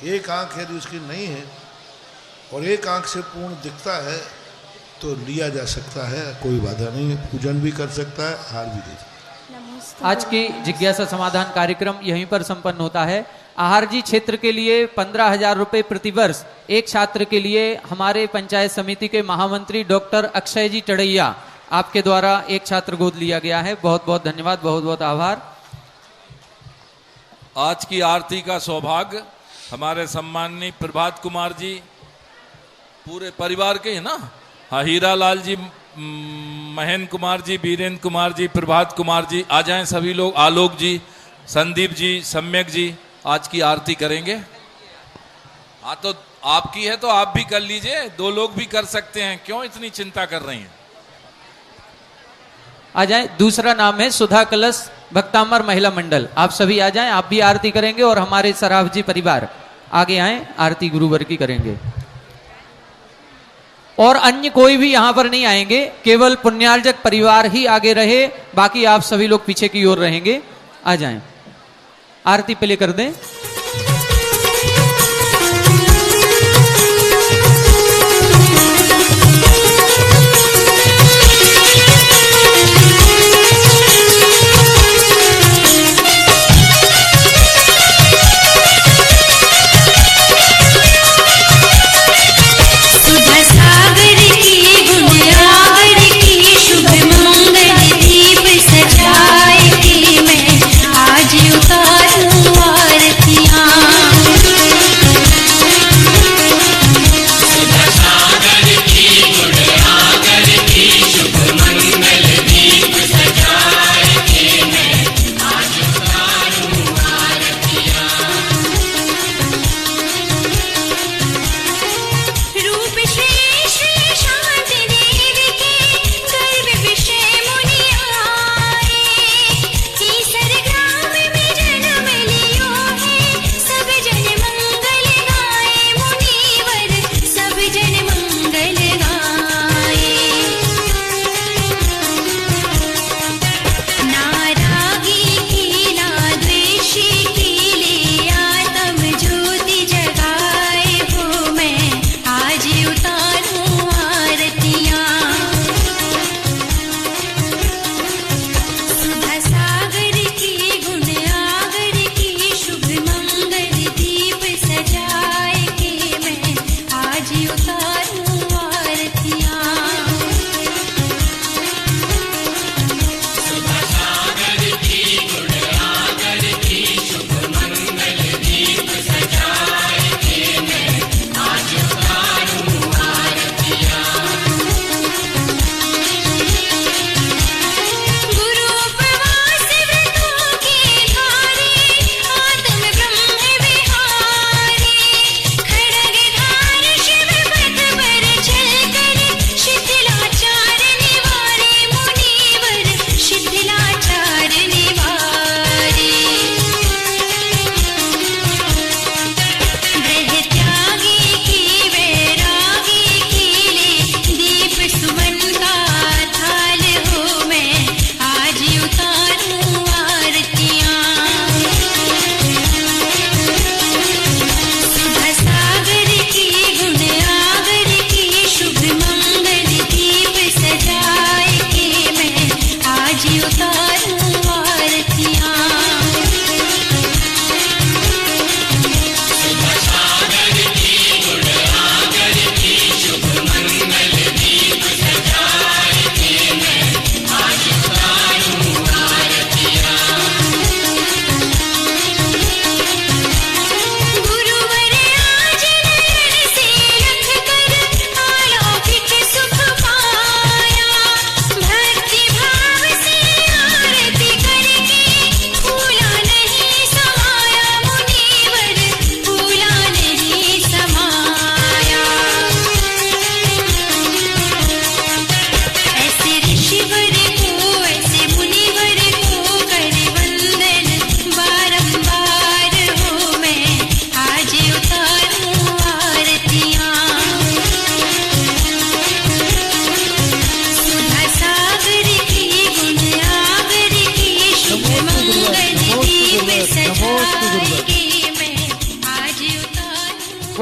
एक आंख यदि उसकी नहीं है और एक आंख से पूर्ण दिखता है तो लिया जा सकता है, कोई बाधा नहीं, पूजन भी कर सकता है, हार भी दे सकता है। आज की जिज्ञासा समाधान कार्यक्रम यहीं पर संपन्न होता है। आहार जी क्षेत्र के लिए 15,000 रुपये प्रतिवर्ष एक छात्र के लिए हमारे पंचायत समिति के महामंत्री डॉक्टर अक्षय जी टड़ैया आपके द्वारा एक छात्र गोद लिया गया है। बहुत बहुत धन्यवाद, बहुत बहुत आभार। आज की आरती का सौभाग्य हमारे सम्माननीय प्रभात कुमार जी, पूरे परिवार के है ना, हाँ, हीरा लाल जी, महेंद्र कुमार जी, वीरेंद्र कुमार जी, प्रभात कुमार जी, आ जाएं सभी लोग, आलोक जी, संदीप जी, सम्यक जी आज की आरती करेंगे। हाँ, तो आपकी है तो आप भी कर लीजिए, 2 लोग भी कर सकते हैं, क्यों इतनी चिंता कर रही हैं। आ जाएं। दूसरा नाम है सुधा कलश भक्तामर महिला मंडल। आप सभी आ जाएं, आप भी आरती करेंगे और हमारे सराफ जी परिवार आगे आए, आरती गुरुवर की करेंगे। और अन्य कोई भी यहां पर नहीं आएंगे, केवल पुण्यार्जक परिवार ही आगे रहे, बाकी आप सभी लोग पीछे की ओर रहेंगे। आ जाएं, आरती प्ले कर दें। आज उतारूं आरती।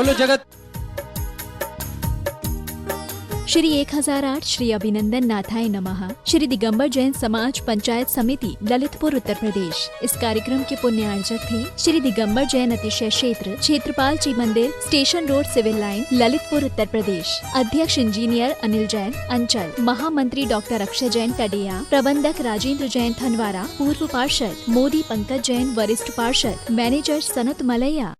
बोलो जगत श्री 1008 श्री अभिनंदन नाथाय नमः श्री दिगंबर जैन समाज पंचायत समिति ललितपुर उत्तर प्रदेश। इस कार्यक्रम के पुण्यार्जक थे श्री दिगंबर जैन अतिशय क्षेत्र क्षेत्रपाल जी मंदिर station road civil line Lalitpur Uttar Pradesh. अध्यक्ष इंजीनियर अनिल जैन अंचल, महामंत्री डॉक्टर अक्षय जैन टडिया, प्रबंधक राजेंद्र जैन थनवारा, पूर्व पार्षद मोदी पंकज जैन वरिष्ठ पार्षद, मैनेजर सनत मलैया।